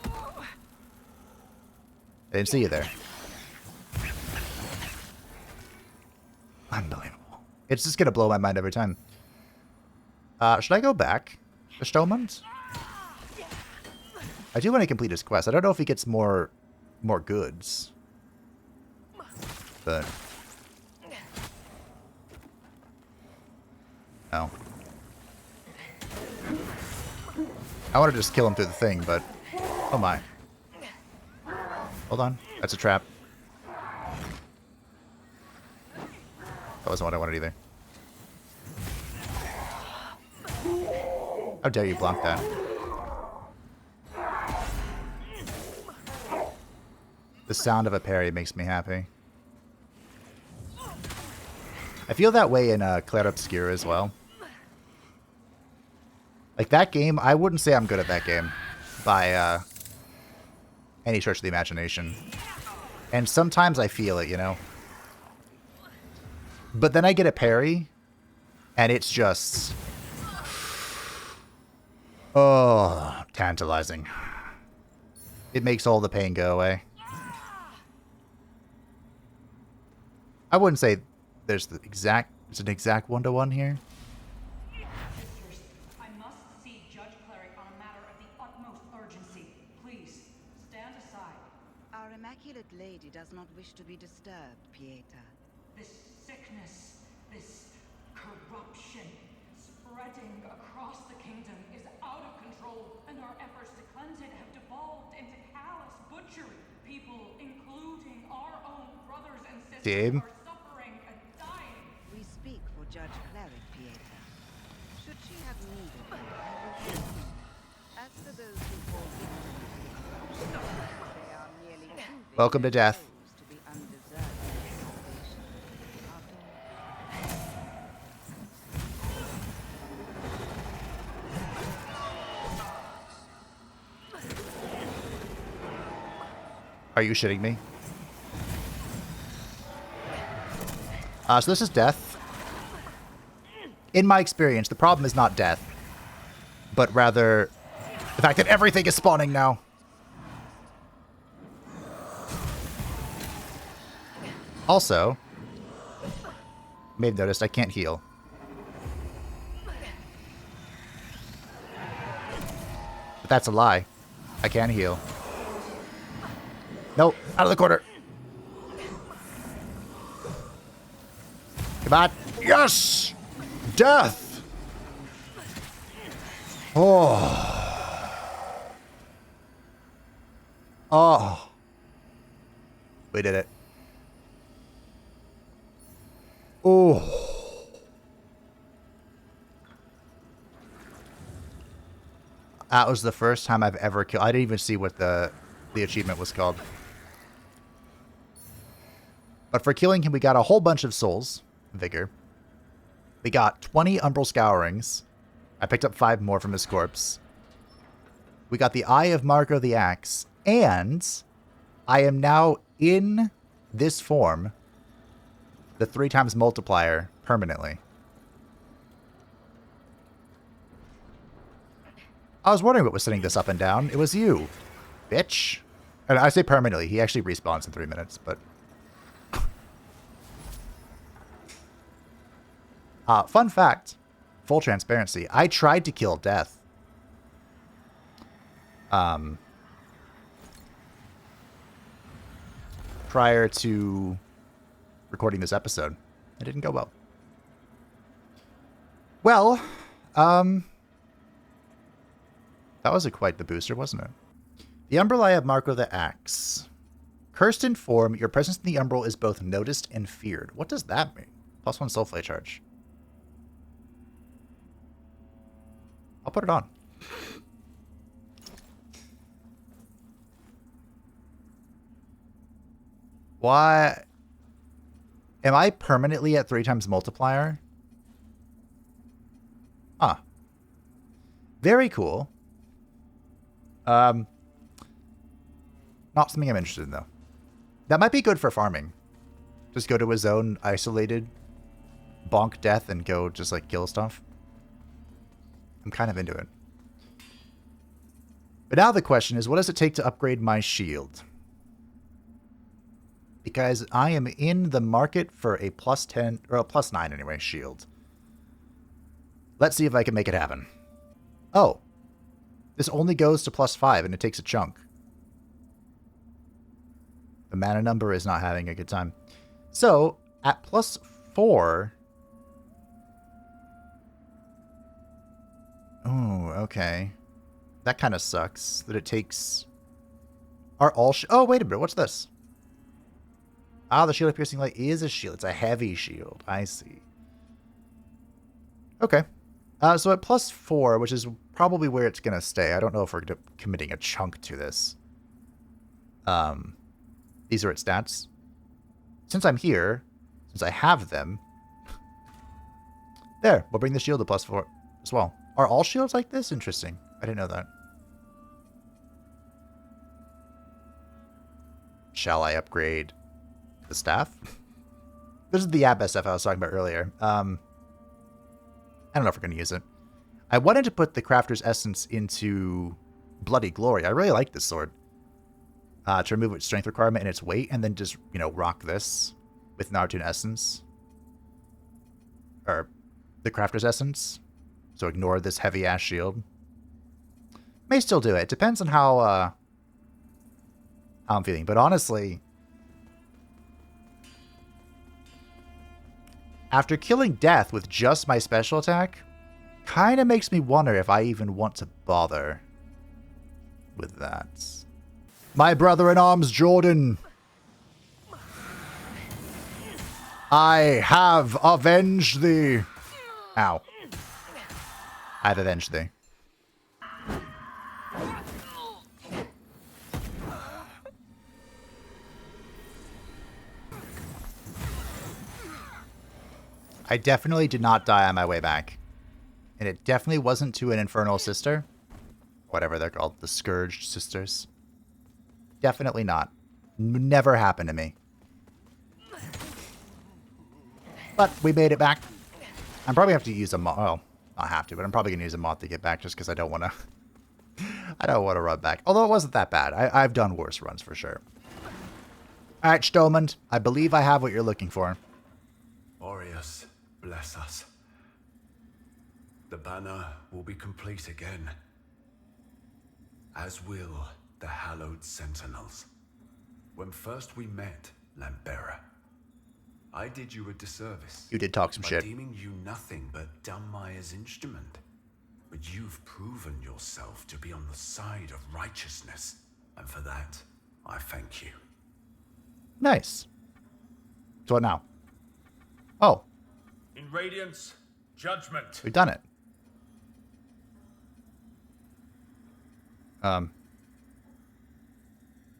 S1: I didn't see you there. Unbelievable. It's just gonna blow my mind every time. Should I go back to Stolmund? I do want to complete his quest. I don't know if he gets more goods. But... No. I wanted to just kill him through the thing, but... Oh my. Hold on. That's a trap. That wasn't what I wanted either. How dare you block that? The sound of a parry makes me happy. I feel that way in Clair Obscure as well. Like that game, I wouldn't say I'm good at that game by any stretch of the imagination. And sometimes I feel it, you know. But then I get a parry, and it's just... Oh, tantalizing. It makes all the pain go away. I wouldn't say there's the exact... It's an exact one-to-one here.
S4: Sisters, I must see Judge Cleric on a matter of the utmost urgency. Please, stand aside.
S5: Our Immaculate Lady does not wish to be disturbed, Pieta.
S4: This sickness, this corruption, spreading across the kingdom is out of control, and our efforts to cleanse it have devolved into callous butchery. People, including our own brothers and sisters, are suffering and dying.
S5: We speak for Judge Cleric, Pieta. Should she have needed you, I will help you. As for those who fall victim to the corruption, they are merely too
S1: Welcome to death.
S5: to be undeserved salvation. After all,
S1: Are you shitting me? So this is death. In my experience, the problem is not death, but rather the fact that everything is spawning now. Also, may have noticed I can't heal. But that's a lie. I can heal. Nope, out of the corner. Come on. Yes! Death! Oh. Oh. We did it. Oh. That was the first time I've ever killed. I didn't even see what the achievement was called. But for killing him, we got a whole bunch of souls. Vigor. We got 20 Umbral Scourings. I picked up 5 more from his corpse. We got the Eye of Marco the Axe. And I am now in this form, the 3 times multiplier, permanently. I was wondering what was setting this up and down. It was you, bitch. And I say permanently. He actually respawns in 3 minutes, but... fun fact, full transparency, I tried to kill Death. Prior to recording this episode. It didn't go well. Well, that was quite the booster, wasn't it? The Umbral I have Marco the Axe. Cursed in form, your presence in the Umbral is both noticed and feared. What does that mean? +1 Soulflay charge. I'll put it on. Why? Am I permanently at 3 times multiplier? Huh. Very cool. Not something I'm interested in, though. That might be good for farming. Just go to a zone, isolated, bonk death, and go just, like, kill stuff. I'm kind of into it. But now the question is, what does it take to upgrade my shield? Because I am in the market for a +10, or a +9 anyway, shield. Let's see if I can make it happen. Oh. This only goes to +5 and it takes a chunk. The mana number is not having a good time. So, at +4... Oh, okay. That kind of sucks. That it takes... Are all... Oh, wait a minute. What's this? Ah, the shield of piercing light is a shield. It's a heavy shield. I see. Okay. So at +4, which is probably where it's going to stay. I don't know if we're committing a chunk to this. These are its stats. Since I'm here, since I have them... There, we'll bring the shield to +4 as well. Are all shields like this? Interesting. I didn't know that. Shall I upgrade the staff? This is the Abbey stuff I was talking about earlier. I don't know if we're going to use it. I wanted to put the Crafter's Essence into Bloody Glory. I really like this sword. To remove its strength requirement and its weight, and then just, you know, rock this with Nartoon Essence. Or the Crafter's Essence. So ignore this heavy-ass shield. May still do it. Depends on how I'm feeling. But honestly, after killing death with just my special attack, kind of makes me wonder if I even want to bother with that. My brother-in-arms, Jordan. I have avenged thee. Ow. I have avenged thee. I definitely did not die on my way back. And it definitely wasn't to an Infernal Sister. Whatever they're called. The Scourged Sisters. Definitely not. Never happened to me. But we made it back. I'm probably going to have to use a mod. Well, not have to, but I'm probably going to use a mod to get back just because I don't want to... I don't want to run back. Although it wasn't that bad. I've done worse runs for sure. Alright, Stomand. I believe I have what you're looking for.
S2: Aureus, bless us. The banner will be complete again. As will the Hallowed Sentinels. When first we met, Lampbearer, I did you a disservice.
S1: You did talk some
S2: by
S1: shit.
S2: deeming you nothing but Dunmaya's instrument. But you've proven yourself to be on the side of righteousness. And for that, I thank you.
S1: Nice. So what now? Oh.
S6: In Radiance, Judgment.
S1: We've done it.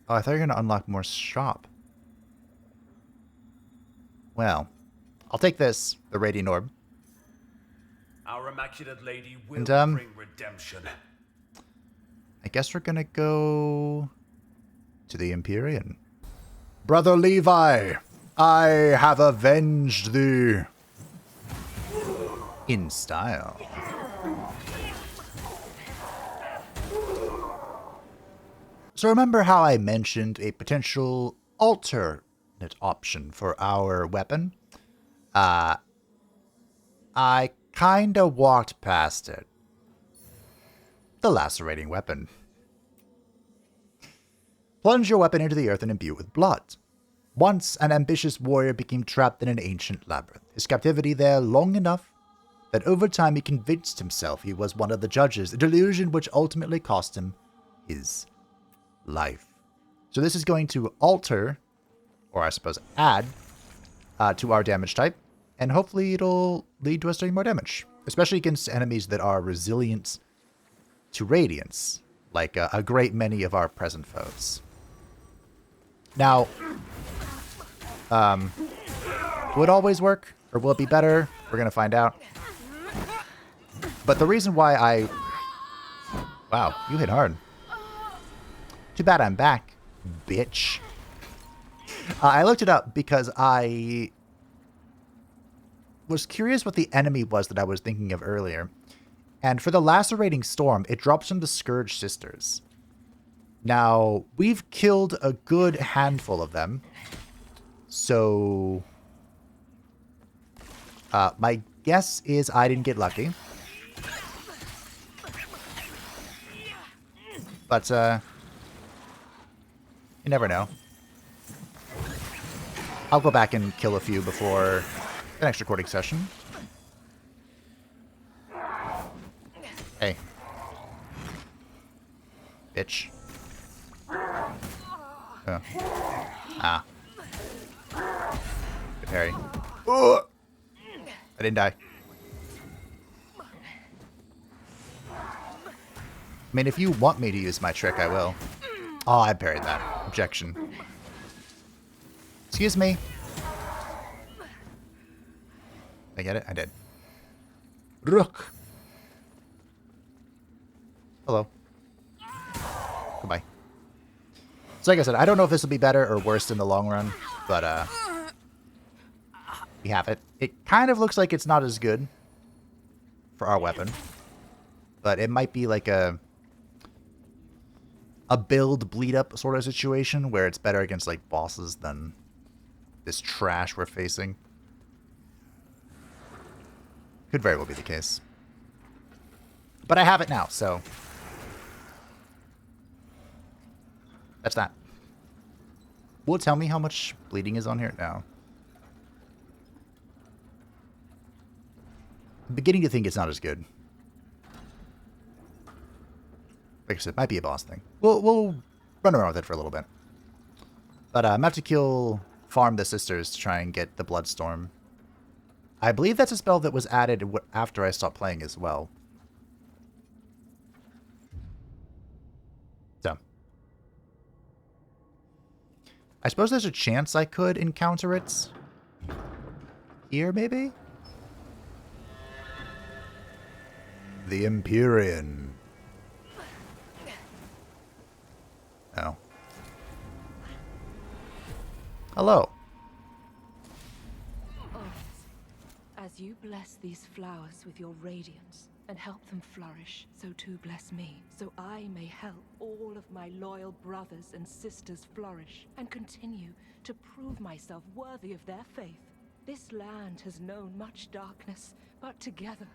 S1: Oh, I thought you were going to unlock more shop. Well, I'll take this, the Radiant Orb.
S6: Our Immaculate Lady will
S1: And,
S6: bring redemption.
S1: I guess we're going to go to the Empyrean. Brother Levi, I have avenged thee. In style. So remember how I mentioned a potential alternate option for our weapon? I kinda walked past it. The lacerating weapon. Plunge your weapon into the earth and imbue it with blood. Once an ambitious warrior became trapped in an ancient labyrinth. His captivity there long enough that over time he convinced himself he was one of the judges, a delusion which ultimately cost him his life. So this is going to alter, or I suppose add, to our damage type, and hopefully it'll lead to us doing more damage, especially against enemies that are resilient to radiance, like a great many of our present foes. Now, would always work, or will it be better? We're going to find out. But the reason why I... Wow, you hit hard. Too bad I'm back, bitch. I looked it up because I was curious what the enemy was that I was thinking of earlier. And for the Lacerating Storm, it drops from the Scourge Sisters. Now, we've killed a good handful of them. So, my guess is I didn't get lucky. But, you never know. I'll go back and kill a few before the next recording session. Hey. Bitch. Oh. Ah. Good parry. Ugh. I didn't die. I mean, if you want me to use my trick, I will. Oh, I parried that. Objection. Excuse me. Did I get it? I did. Rook. Hello. Goodbye. So like I said, I don't know if this will be better or worse in the long run, but we have it. It kind of looks like it's not as good for our weapon, but it might be like a build bleed up sort of situation where it's better against like bosses than this trash we're facing. Could very well be the case. But I have it now, so that's that. Will it tell me how much bleeding is on here? No. I'm beginning to think it's not as good. Like I said, it might be a boss thing. We'll run around with it for a little bit. But I'm about to farm the sisters to try and get the Bloodstorm. I believe that's a spell that was added after I stopped playing as well. So. I suppose there's a chance I could encounter it here, maybe? The Empyrean. Oh. Hello.
S7: As you bless these flowers with your radiance and help them flourish, so too bless me, so I may help all of my loyal brothers and sisters flourish and continue to prove myself worthy of their faith. This land has known much darkness, but together,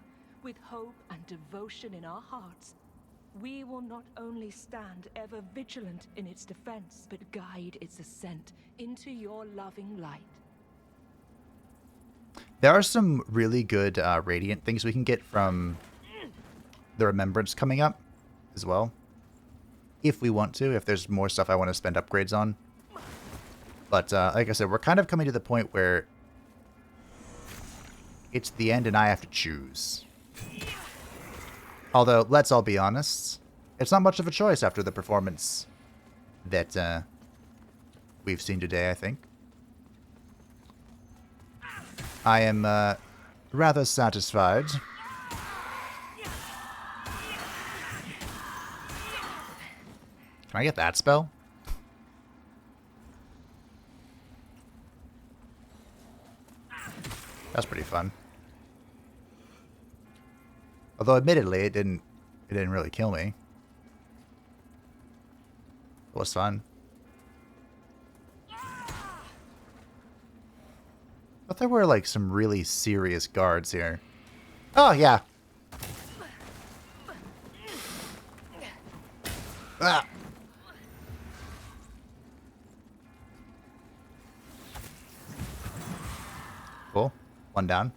S7: with hope and devotion in our hearts, we will not only stand ever vigilant in its defense, but guide its ascent into your loving light.
S1: There are some really good Radiant things we can get from the Remembrance coming up as well. If we want to, if there's more stuff I want to spend upgrades on. But like I said, we're kind of coming to the point where it's the end and I have to choose. Although, let's all be honest, it's not much of a choice after the performance that we've seen today, I think. I am rather satisfied. Can I get that spell? That's pretty fun. Although admittedly it didn't really kill me. It was fun. But there were like some really serious guards here. Oh yeah. Ah. Cool. One down.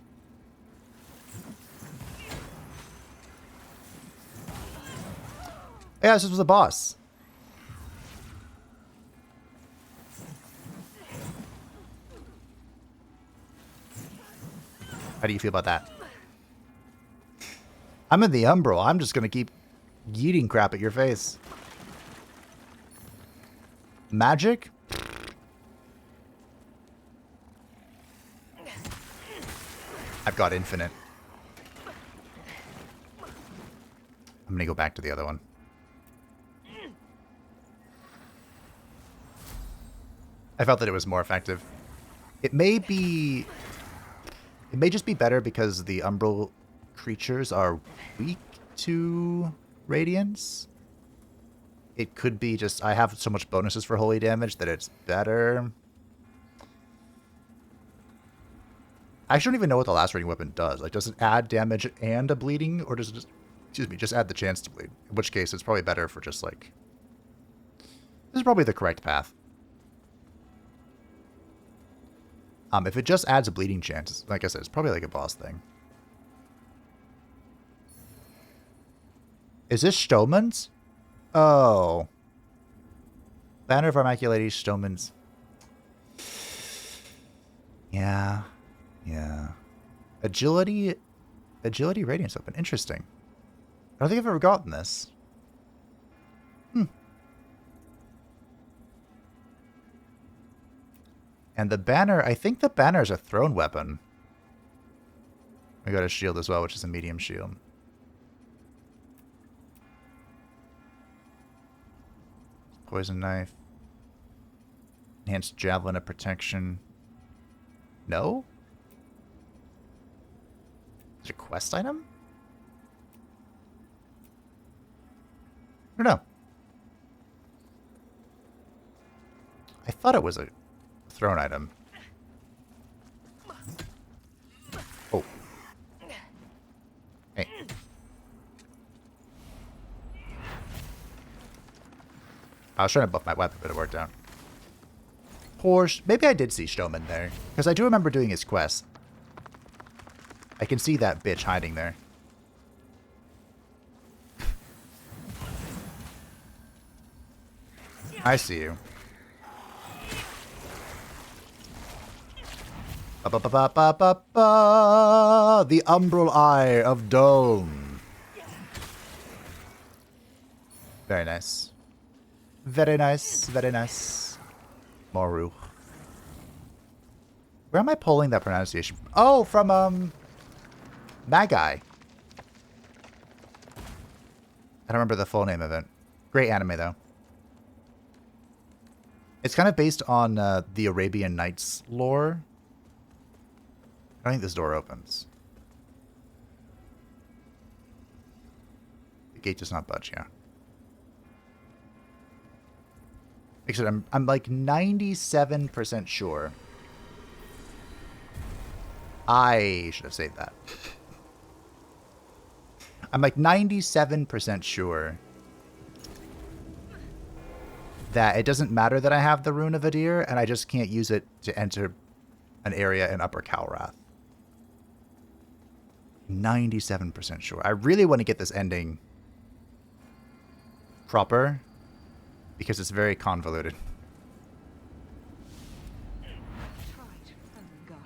S1: Yeah, this was the boss. How do you feel about that? I'm in the Umbral. I'm just gonna keep yeeting crap at your face. Magic? I've got infinite. I'm gonna go back to the other one. I felt that it was more effective. It may just be better because the Umbral creatures are weak to Radiance. It could be just I have so much bonuses for holy damage that it's better. I don't even know what the lacerating weapon does. Like, does it add damage and a bleeding, or does it just, excuse me, just add the chance to bleed? In which case, it's probably better for just like, this is probably the correct path. If it just adds a bleeding chance, like I said, it's probably like a boss thing. Is this Stoneman's? Oh. Banner of Armaculate Stoneman's. Yeah. Yeah. Agility Radiance Weapon. Interesting. I don't think I've ever gotten this. And the banner, I think the banner is a thrown weapon. We got a shield as well, which is a medium shield. Poison knife. Enhanced javelin of protection. No? Is it a quest item? I don't know. I thought it was a thrown item. Oh. Hey. I was trying to buff my weapon, but it worked out. Porsche. Maybe I did see Stoneman there. Because I do remember doing his quest. I can see that bitch hiding there. I see you. Ba-ba-ba-ba-ba-ba. The Umbral Eye of Dome. Very nice. Very nice. Very nice. Moru. Where am I pulling that pronunciation from? Oh, from, Magi. I don't remember the full name of it. Great anime, though. It's kind of based on the Arabian Nights lore. I think this door opens. The gate does not budge, yeah. Except I'm like 97% sure. I should have saved that. I'm like 97% sure that it doesn't matter that I have the Rune of Adir, and I just can't use it to enter an area in Upper Kalrath. 97% sure. I really want to get this ending proper because it's very convoluted.
S7: Tried, oh God.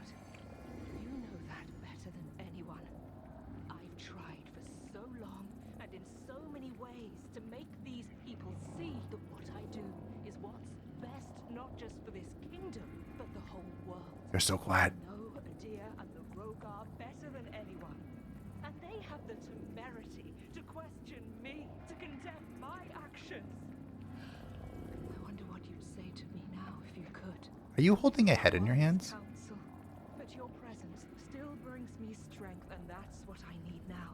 S7: You know that better than anyone. I've tried for so long and in so many ways to make these people see that what I do is what's best, not just for this kingdom, but the whole world.
S1: You're so quiet.
S7: I know Adir and the Rogar better than anyone. And they have the temerity to question me, to condemn my actions. I wonder what you'd say to me now if you could.
S1: Are you holding a head in your hands?
S7: Counsel, but your presence still brings me strength, and that's what I need now.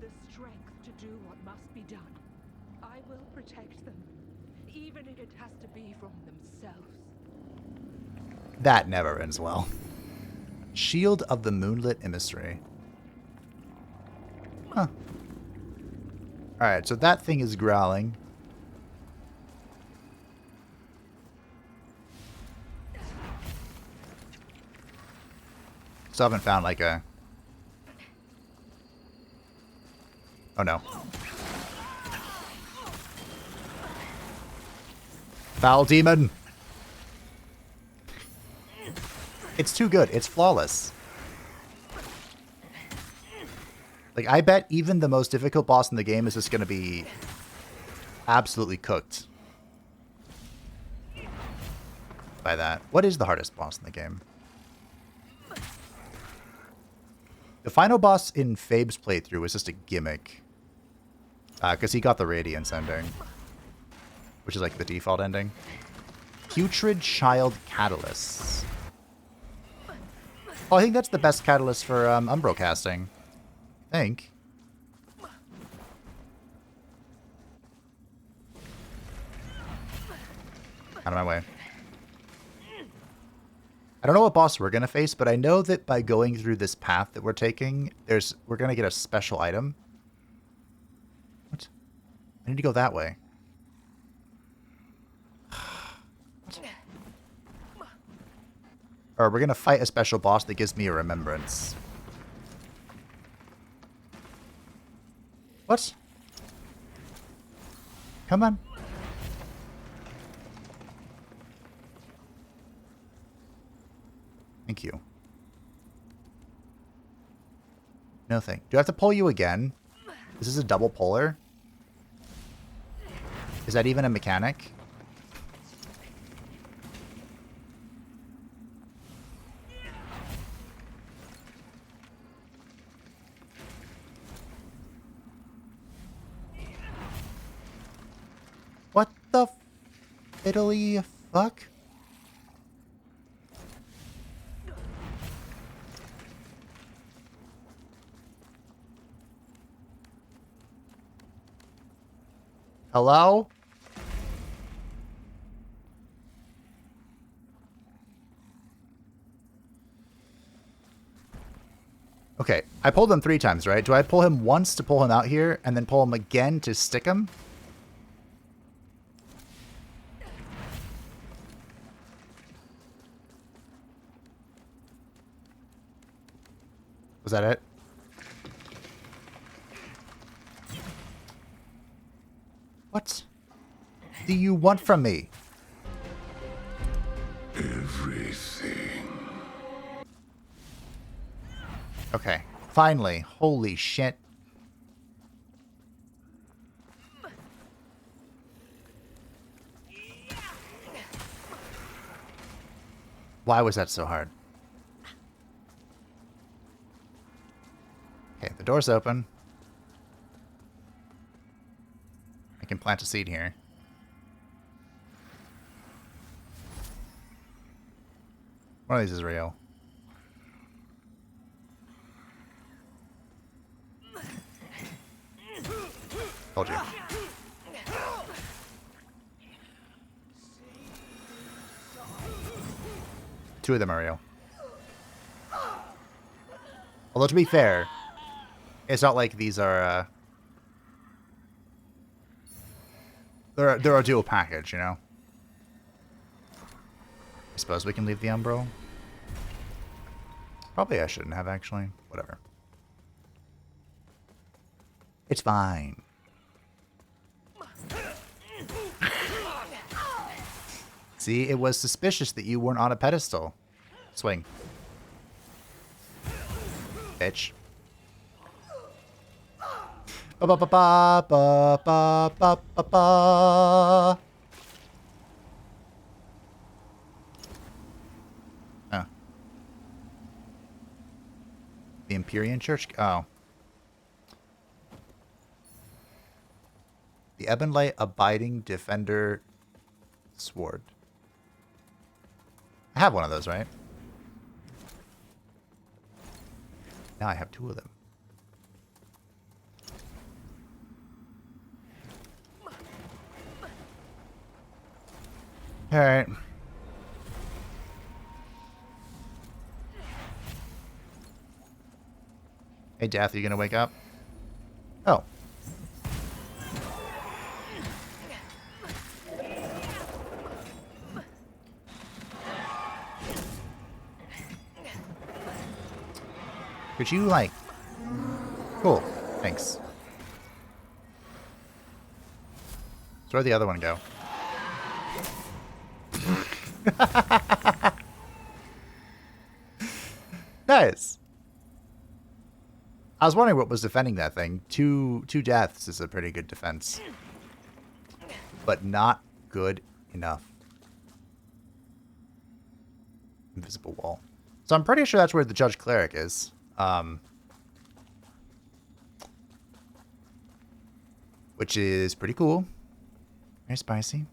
S7: The strength to do what must be done. I will protect them, even if it has to be from themselves.
S1: That never ends well. Shield of the Moonlit Emissary. Huh. Alright, so that thing is growling. Still haven't found like a... Oh no. Foul demon! It's too good. It's flawless. Like, I bet even the most difficult boss in the game is just going to be absolutely cooked by that. What is the hardest boss in the game? The final boss in Fabe's playthrough was just a gimmick. Because he got the Radiance ending. Which is like the default ending. Putrid Child Catalysts. Oh, I think that's the best catalyst for Umbro casting. I think. Out of my way. I don't know what boss we're going to face, but I know that by going through this path that we're taking, we're going to get a special item. What? I need to go that way. Or we're going to fight a special boss that gives me a remembrance. What? Come on. Thank you. No thing. Do I have to pull you again? Is this a double puller? Is that even a mechanic? What the fiddly fuck? Hello? Okay, I pulled him 3 times, right? Do I pull him once to pull him out here, and then pull him again to stick him? Was that it? What do you want from me?
S2: Everything.
S1: Okay, finally. Holy shit. Why was that so hard? Okay, the door's open. I can plant a seed here. One of these is real. Told you. Two of them are real. Although to be fair, it's not like these are they're a dual package, you know? I suppose we can leave the Umbro. Probably I shouldn't have, actually. Whatever. It's fine. See, it was suspicious that you weren't on a pedestal. Swing. Bitch. Ba ba ba ba ba ba ba ba ba. Oh. The Empyrean Church? Oh. The Ebonlight Abiding Defender Sword. I have one of those, right? Now I have 2 of them. Alright. Hey, Death, are you gonna wake up? Oh. Could you, like... Cool. Thanks. Where'd the other one go? Nice. I was wondering what was defending that thing. Two deaths is a pretty good defense. But not good enough. Invisible wall. So I'm pretty sure that's where the Judge Cleric is. Which is pretty cool. Very spicy.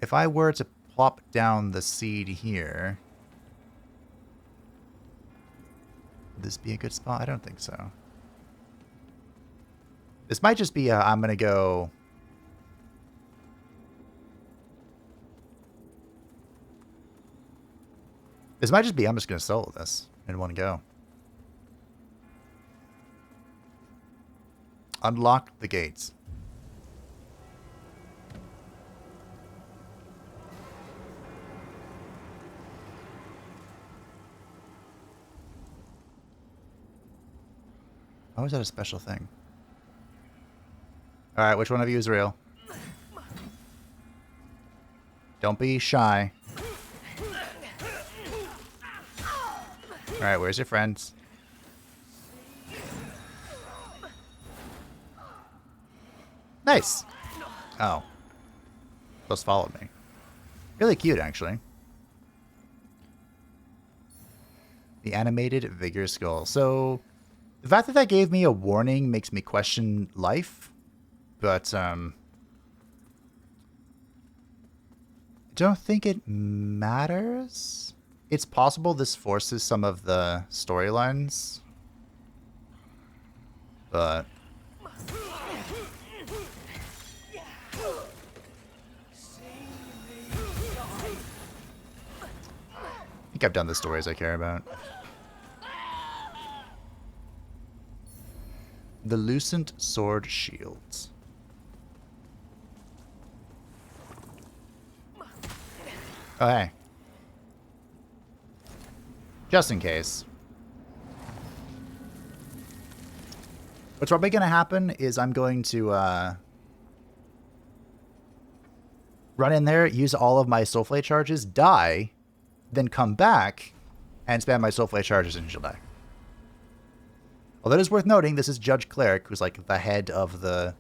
S1: If I were to plop down the seed here, would this be a good spot? I don't think so. This might just be I'm going to go... This might just be I'm just going to solo this in one go. Unlock the gates. How is that a special thing? Alright, which one of you is real? Don't be shy. Alright, where's your friends? Nice! Oh. Just followed me. Really cute, actually. The animated vigor skull. So... the fact that that gave me a warning makes me question life, but I don't think it matters. It's possible this forces some of the storylines, but I think I've done the stories I care about. The Lucent Sword Shields. Oh, hey. Just in case. What's probably going to happen is I'm going to run in there, use all of my Soulflay charges, die, then come back and spam my Soulflay charges and she'll die. Although it is worth noting, this is Judge Cleric, who's like the head of the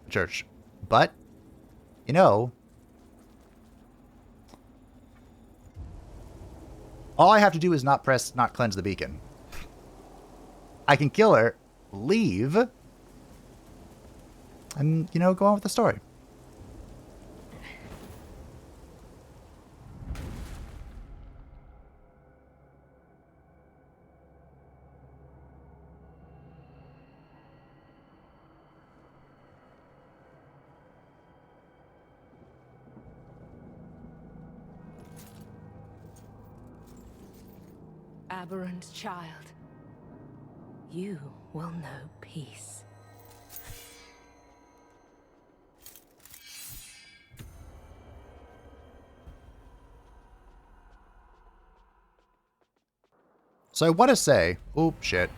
S1: church. But, you know, all I have to do is not cleanse the beacon. I can kill her, leave, and, you know, go on with the story.
S7: Aberrant child, you will know peace.
S1: So I want to say, oh shit.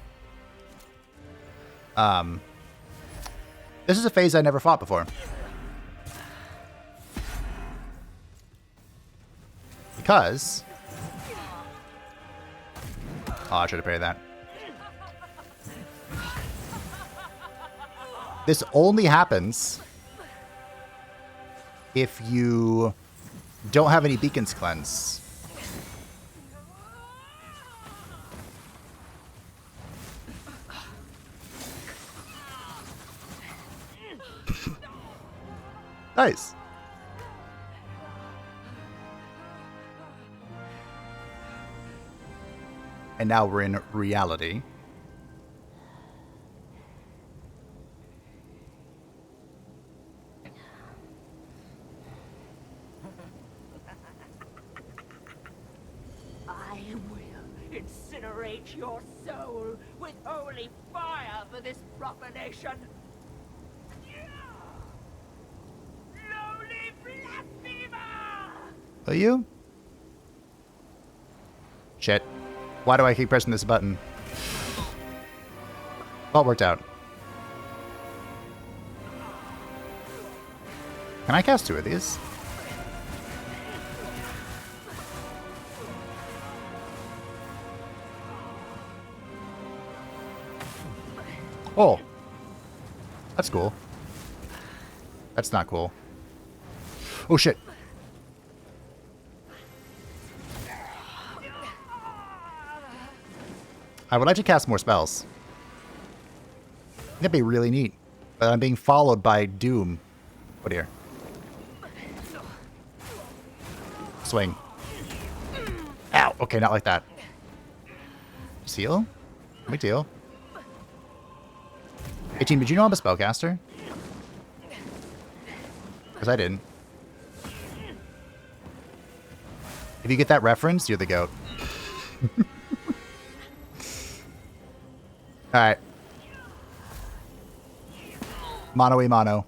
S1: This is a phase I never fought before. Because... oh, I should have parried that. This only happens if you don't have any beacons cleanse. Nice. And now we're in reality.
S8: I will incinerate your soul with holy fire for this profanation. Lowly blasphemer!
S1: Are you? Shit. Why do I keep pressing this button? All worked out. Can I cast 2 of these? Oh. That's cool. That's not cool. Oh shit. I would like to cast more spells. That'd be really neat. But I'm being followed by Doom. Oh dear. Swing. Ow! Okay, not like that. Seal? Big deal. 18, did you know I'm a spellcaster? Because I didn't. If you get that reference, you're the goat. Alright. Mono y mono.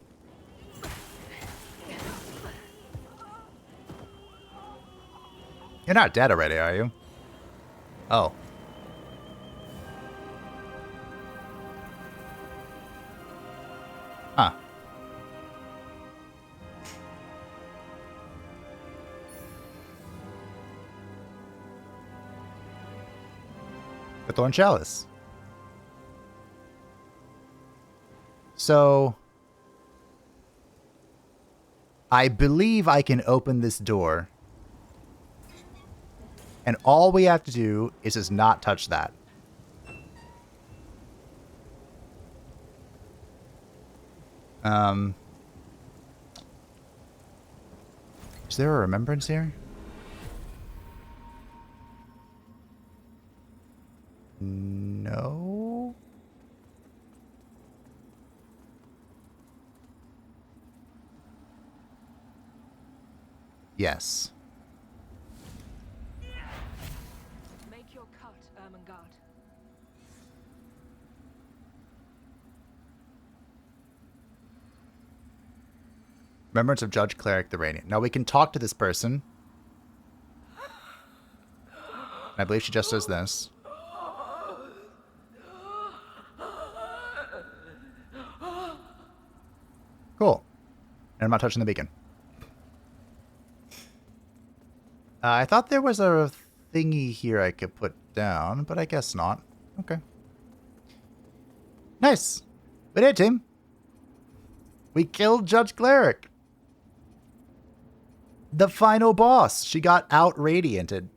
S1: You're not dead already, are you? Oh. Huh. The Thorn Chalice. So, I believe I can open this door. And all we have to do is just not touch that. Is there a remembrance here? No. Yes.
S7: Make your cut, Ermengarde.
S1: Remembrance of Judge Cleric the Radiant. Now we can talk to this person. I believe she just says this. Cool. And I'm not touching the beacon. I thought there was a thingy here I could put down, but I guess not. Okay. Nice. We did, Tim. We killed Judge Cleric. The final boss. She got out-radianted.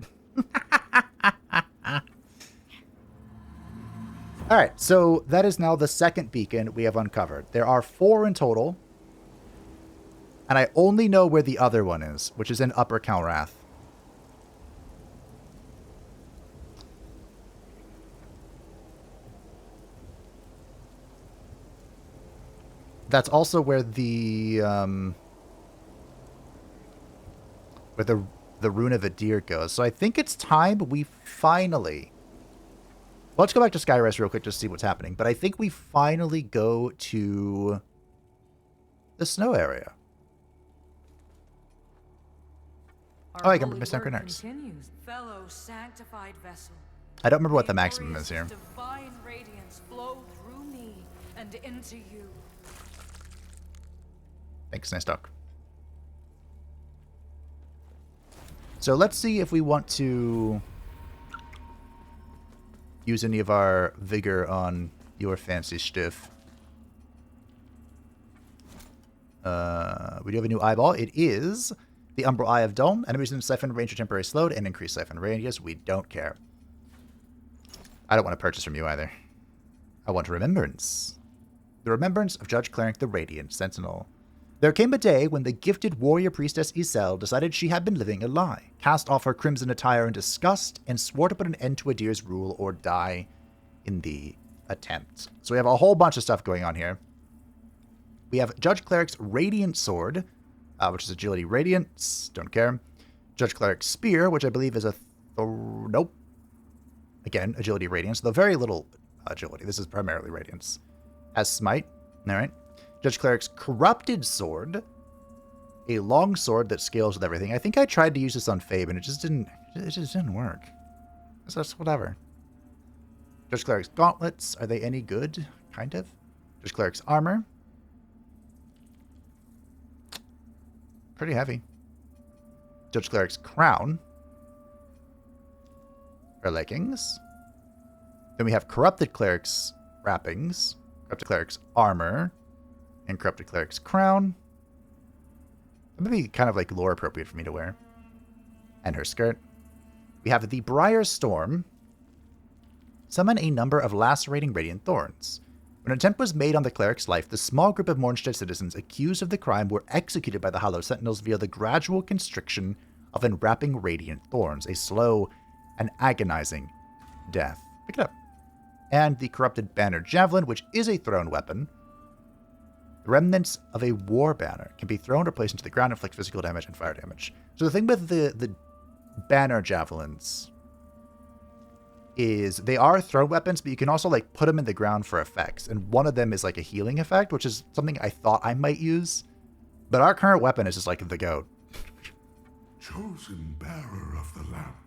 S1: Alright, so that is now the second beacon we have uncovered. There are 4 in total. And I only know where the other one is, which is in Upper Calrath. That's also where the Rune of Adir goes. So I think it's time we finally... Well, let's go back to Skyrest real quick to see what's happening. But I think we finally go to the snow area. Oh, I can remember Sacred Nerds.
S4: Fellow sanctified vessel.
S1: I don't remember what the maximum is here.
S4: Divine radiance flow through me and into you.
S1: Thanks, nice talk. So let's see if we want to use any of our vigor on your fancy stuff. We do have a new eyeball. It is the Umbral Eye of Dome. Enemies in siphon range are temporarily slowed and increase siphon radius. We don't care. I don't want to purchase from you either. I want remembrance. The remembrance of Judge Cleric the Radiant Sentinel. There came a day when the gifted warrior priestess Isel decided she had been living a lie, cast off her crimson attire in disgust, and swore to put an end to Adir's rule or die in the attempt. So we have a whole bunch of stuff going on here. We have Judge Cleric's Radiant Sword, which is Agility Radiance, don't care. Judge Cleric's Spear, which I believe is a... nope. Again, Agility Radiance, though very little agility. This is primarily Radiance. As Smite, alright. Judge Cleric's Corrupted Sword, a long sword that scales with everything. I think I tried to use this on Fabe, and it just didn't work. So that's whatever. Judge Cleric's Gauntlets, are they any good? kind of. Judge Cleric's armor. Pretty heavy. Judge Cleric's crown. Her leggings. Then we have Corrupted Cleric's wrappings. Corrupted Cleric's armor. And Corrupted Cleric's crown. That would be kind of like lore appropriate for me to wear. And her skirt. We have the Briar Storm. Summon a number of lacerating radiant thorns. When an attempt was made on the cleric's life, the small group of Mornstead citizens accused of the crime were executed by the Hallowed Sentinels via the gradual constriction of enwrapping radiant thorns, a slow and agonizing death. Pick it up. And the Corrupted Banner Javelin, which is a thrown weapon. The remnants of a war banner can be thrown or placed into the ground and inflict physical damage and fire damage. So the thing with the banner javelins is they are thrown weapons, but you can also like put them in the ground for effects. And one of them is like a healing effect, which is something I thought I might use. But our current weapon is just like the goat.
S9: Chosen bearer of the lamp,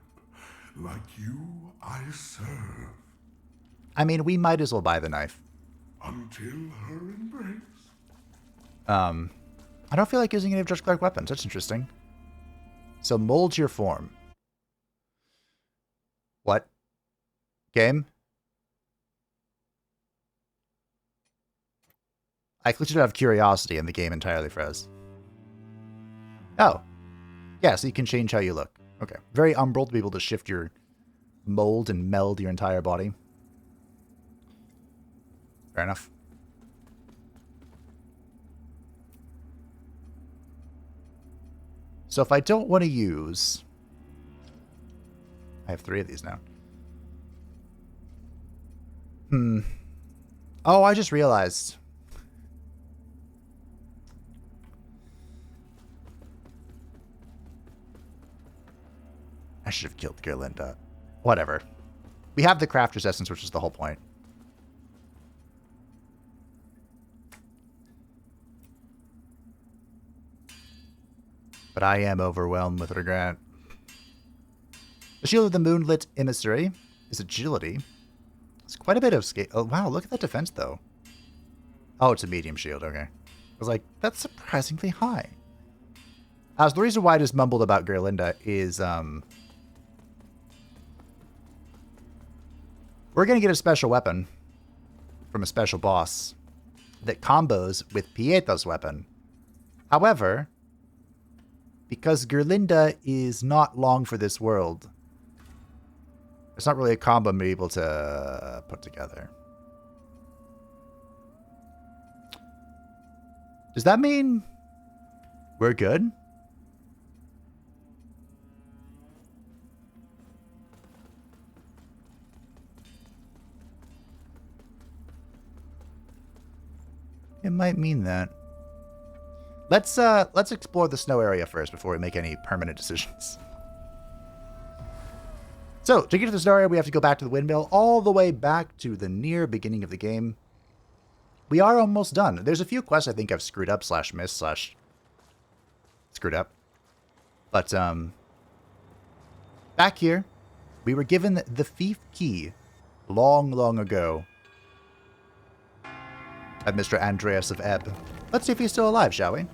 S9: like you I serve.
S1: I mean, we might as well buy the knife.
S9: Until her embrace.
S1: I don't feel like using any of Judge Cleric weapons. That's interesting. So mold your form. What? Game? I clicked it out of curiosity and the game entirely froze. Oh. Yeah, so you can change how you look. Okay. Very umbral to be able to shift your mold and meld your entire body. Fair enough. So if I don't want to use... I have 3 of these now. Oh, I just realized. I should have killed Gerlinda. Whatever. We have the Crafter's Essence, which is the whole point. But I am overwhelmed with regret. The Shield of the Moonlit Emissary is agility. It's quite a bit of scale. Oh, wow, look at that defense, though. Oh, it's a medium shield, okay. I was like, that's surprisingly high. So the reason why I just mumbled about Gerlinda is, we're going to get a special weapon from a special boss that combos with Pieta's weapon. However, because Gerlinda is not long for this world, it's not really a combo I'm able to put together. Does that mean we're good? It might mean that. Let's explore the snow area first before we make any permanent decisions. So, to get to the snow area, we have to go back to the windmill, all the way back to the near beginning of the game. We are almost done. There's a few quests I think I've screwed up, / missed, / screwed up. But, back here, we were given the Fief key long, long ago by Mr. Andreas of Ebb. Let's see if he's still alive, shall we?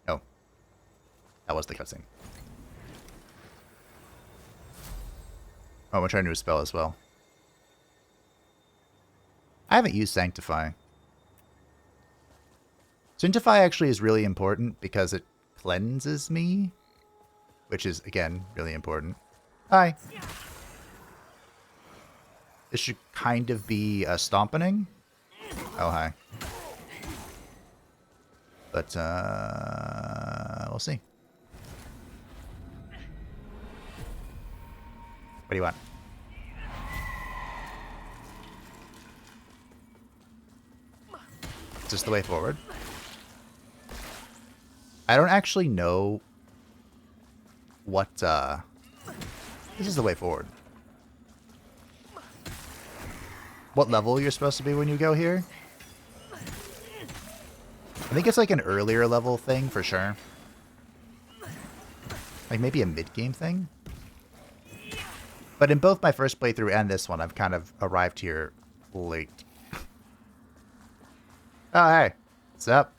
S1: Oh. That was the cutscene. Oh, I'm trying to do a spell as well. I haven't used Sanctify. Sanctify actually is really important because it cleanses me, which is, again, really important. Hi. This should kind of be a stompening. Oh, hi. But, we'll see. What do you want? Is this the way forward? I don't actually know what, this is the way forward. What level you're supposed to be when you go here? I think it's like an earlier level thing for sure. Like maybe a mid-game thing? But in both my first playthrough and this one, I've kind of arrived here late. Oh, hey. What's up?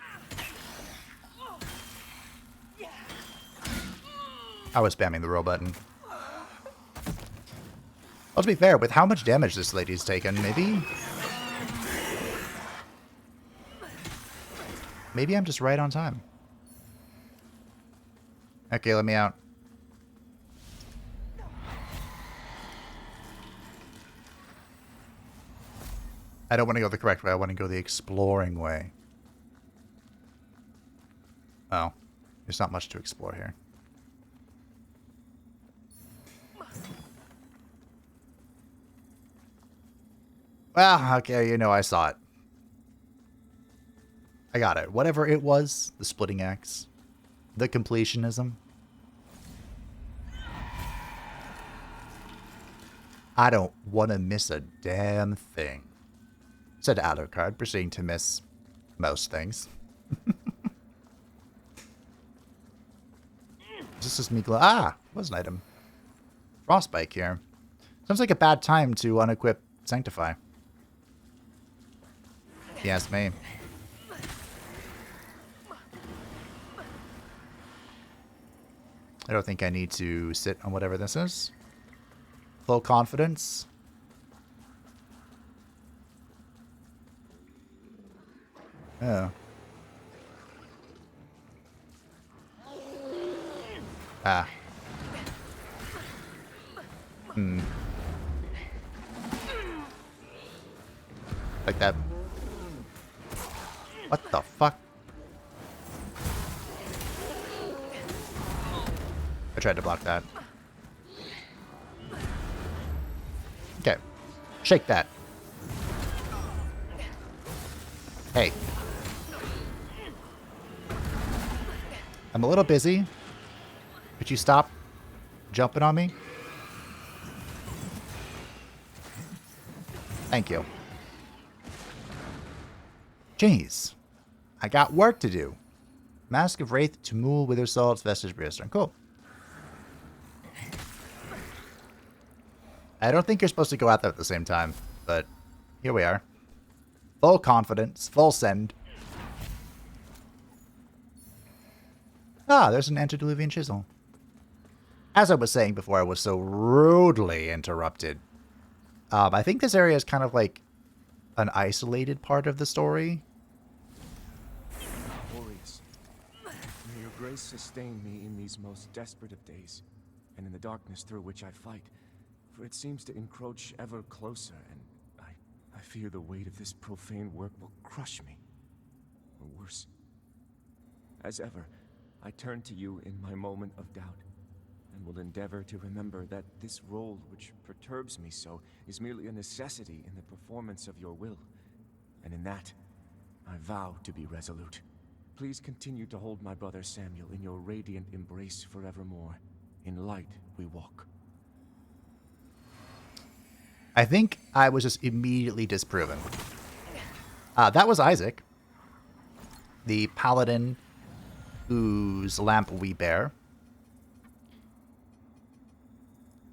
S1: I was spamming the roll button. Well, to be fair, with how much damage this lady's taken, maybe I'm just right on time. Okay, let me out. I don't want to go the correct way. I want to go the exploring way. Oh. There's not much to explore here. Well, okay, you know I saw it. I got it. Whatever it was, the splitting axe, the completionism. I don't want to miss a damn thing. Said Alucard, proceeding to miss most things. This is me. Was an item. Frostbite here. Sounds like a bad time to unequip Sanctify. If you ask me. I don't think I need to sit on whatever this is. Full confidence. Oh. Ah. Like that. What the fuck? I tried to block that. Okay. Shake that. Hey. I'm a little busy. Could you stop jumping on me? Thank you. Jeez. I got work to do. Mask of Wraith, Tumul, Wither Salts, Vestige, Brimstone. Cool. I don't think you're supposed to go out there at the same time, but here we are. Full confidence, full send. Ah, there's an antediluvian chisel. As I was saying before, I was so rudely interrupted. I think this area is kind of like an isolated part of the story.
S10: Glorious. May your grace sustain me in these most desperate of days, and in the darkness through which I fight, for it seems to encroach ever closer, and I fear the weight of this profane work will crush me, or worse. As ever, I turn to you in my moment of doubt, and will endeavor to remember that this role which perturbs me so is merely a necessity in the performance of your will, and in that, I vow to be resolute. Please continue to hold my brother Samuel in your radiant embrace forevermore. In light we walk.
S1: I think I was just immediately disproven. That was Isaac, the paladin whose lamp we bear.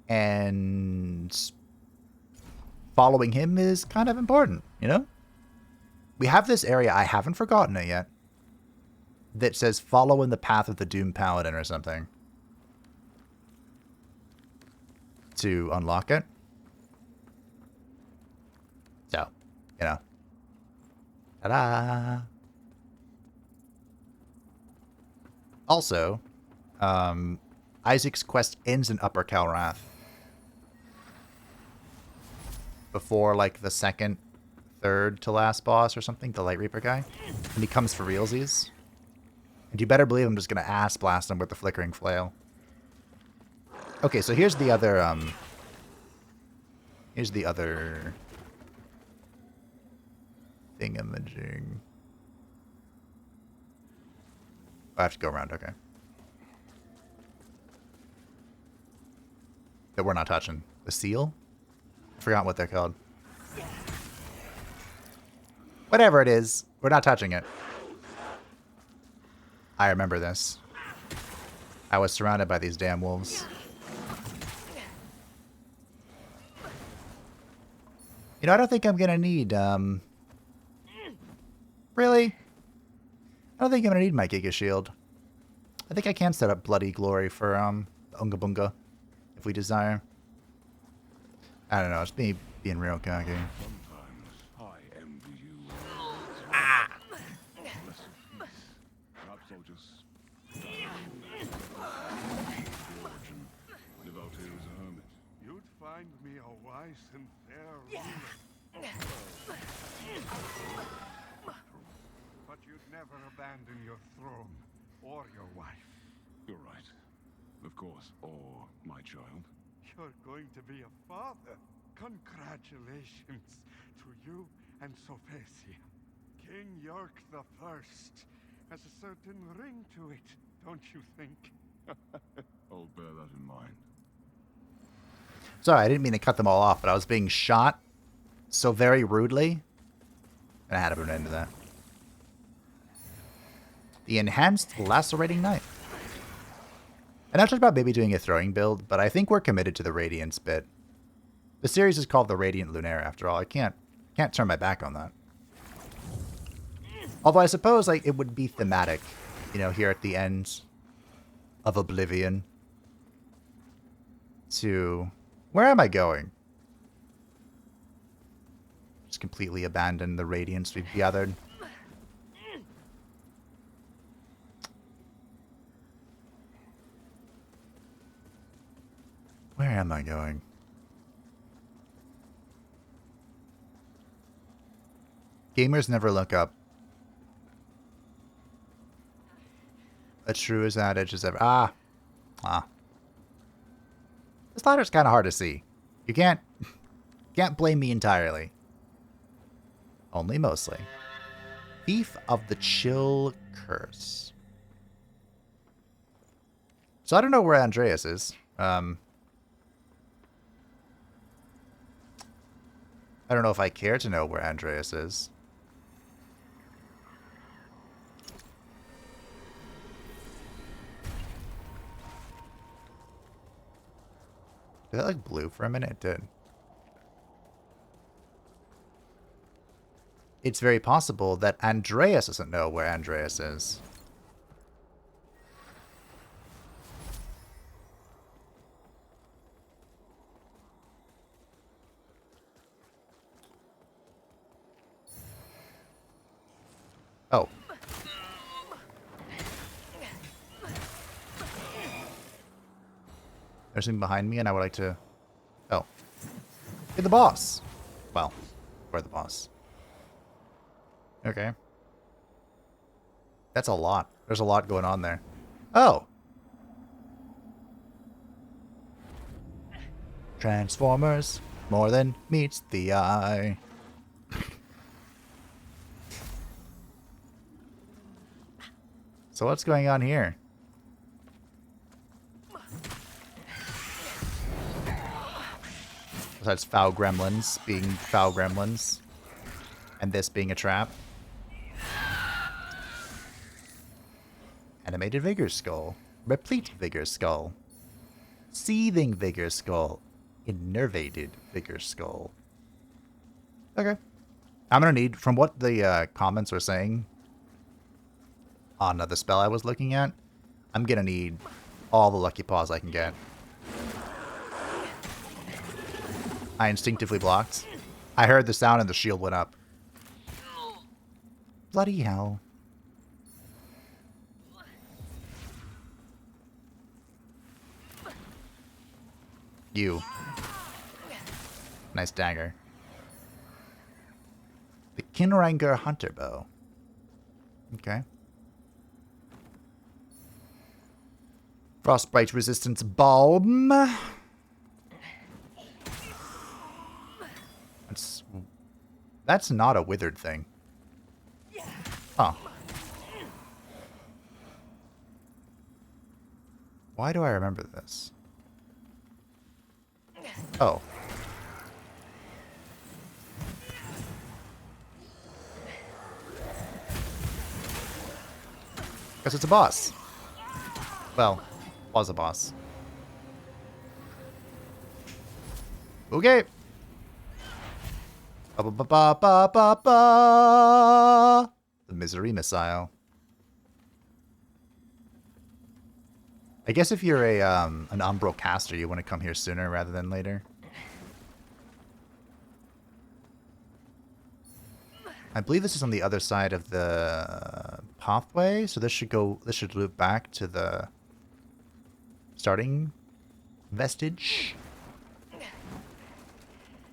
S1: And following him is kind of important, you know? We have this area, I haven't forgotten it yet, that says follow in the path of the Doom Paladin or something. To unlock it. So, you know. Ta-da! Also, Isaac's quest ends in Upper Calrath. Before, like, the second, third to last boss or something, the Light Reaper guy. And he comes for realsies. And you better believe I'm just gonna ass blast him with the Flickering Flail. Okay, so here's the other, thingamajig. I have to go around, okay. That we're not touching. The seal? I forgot what they're called. Whatever it is, we're not touching it. I remember this. I was surrounded by these damn wolves. You know, I don't think I'm gonna need, Really? I don't think I'm gonna need my Giga Shield. I think I can set up Bloody Glory for, Unga Bunga, if we desire. I don't know, it's me being real cocky.
S9: Sometimes I envy you. Perhaps I'll just live out here as a hermit. You'd find me a wise and fair ruler. But you'd never abandon your throne or your wife. You're right. Of course. Or my child. You're going to be a father. Congratulations to you and Sophesia. King York the First has a certain ring to it, don't you think? I'll bear that in mind.
S1: Sorry, I didn't mean to cut them all off, but I was being shot so very rudely, and I had to put an end to that. The Enhanced Lacerating Knife. And I've talked about maybe doing a throwing build, but I think we're committed to the Radiance bit. The series is called the Radiant Lunaire, after all. I can't turn my back on that. Although I suppose like it would be thematic, you know, here at the end of Oblivion. To where am I going? Just completely abandon the Radiance we've gathered. Where am I going? Gamers never look up. A true as adage as ever. This ladder's kind of hard to see. You can't blame me entirely. Only mostly. Fief of the Chill Curse. So I don't know where Andreas is. I don't know if I care to know where Andreas is. Did that look blue for a minute? It did. It's very possible that Andreas doesn't know where Andreas is. Oh. There's something behind me and I would like to... Oh. Hey, the boss! Well, we're the boss. Okay. That's a lot. There's a lot going on there. Oh! Transformers, more than meets the eye. So what's going on here? Besides foul gremlins being foul gremlins. And this being a trap. Animated Vigor Skull. Replete Vigor Skull. Seething Vigor Skull. Innervated Vigor Skull. Okay. I'm gonna need, from what the comments were saying on the spell I was looking at, I'm gonna need all the lucky paws I can get. I instinctively blocked. I heard the sound and the shield went up. Bloody hell. You. Nice dagger. The Kinranger Hunter Bow. Okay. Frostbite Resistance Balm. That's not a withered thing. Huh. Why do I remember this? Oh. Guess it's a boss. Well, was a boss. Okay. Ba ba ba ba ba ba. The Misery Missile. I guess if you're an Umbral caster, you want to come here sooner rather than later. I believe this is on the other side of the pathway, so this should loop back to the starting vestige,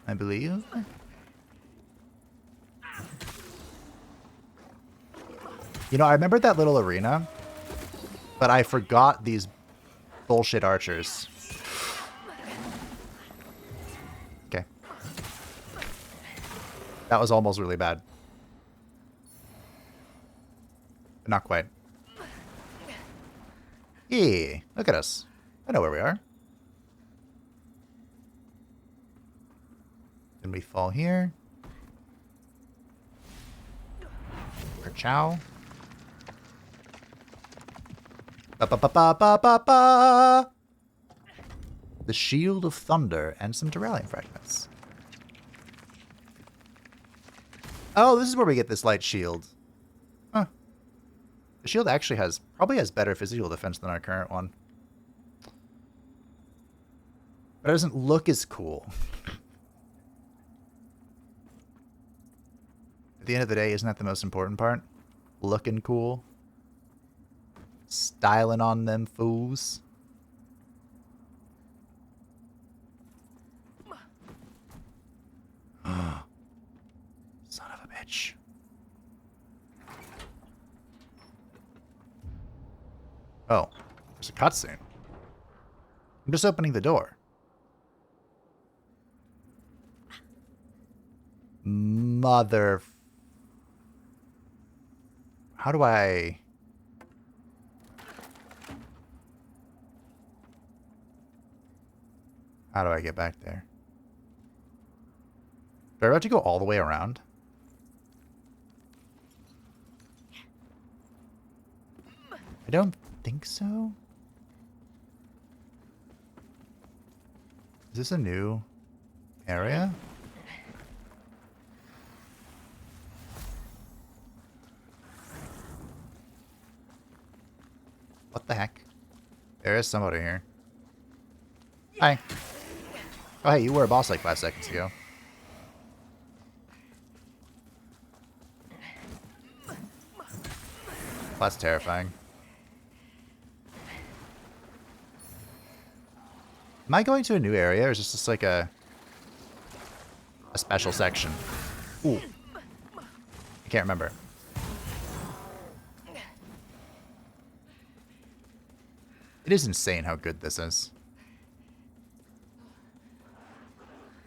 S1: I believe. You know, I remember that little arena, but I forgot these bullshit archers. Okay. That was almost really bad. But not quite. Yeah, look at us. I know where we are. Then we fall here. Or chow. Ba ba ba ba ba ba ba. The Shield of Thunder and some Duralium fragments. Oh, this is where we get this light shield. Huh. The shield actually probably has better physical defense than our current one. But it doesn't look as cool. At the end of the day, isn't that the most important part? Looking cool. Styling on them fools. Son of a bitch. Oh, there's a cutscene. I'm just opening the door. Mother... How do I... How do I get back there? Do I have to go all the way around? I don't think so. Is this a new area? What the heck? There is somebody here. Hi. Oh, hey, you were a boss like 5 seconds ago. That's terrifying. Am I going to a new area, or is this just like a special section? Ooh. I can't remember. It is insane how good this is.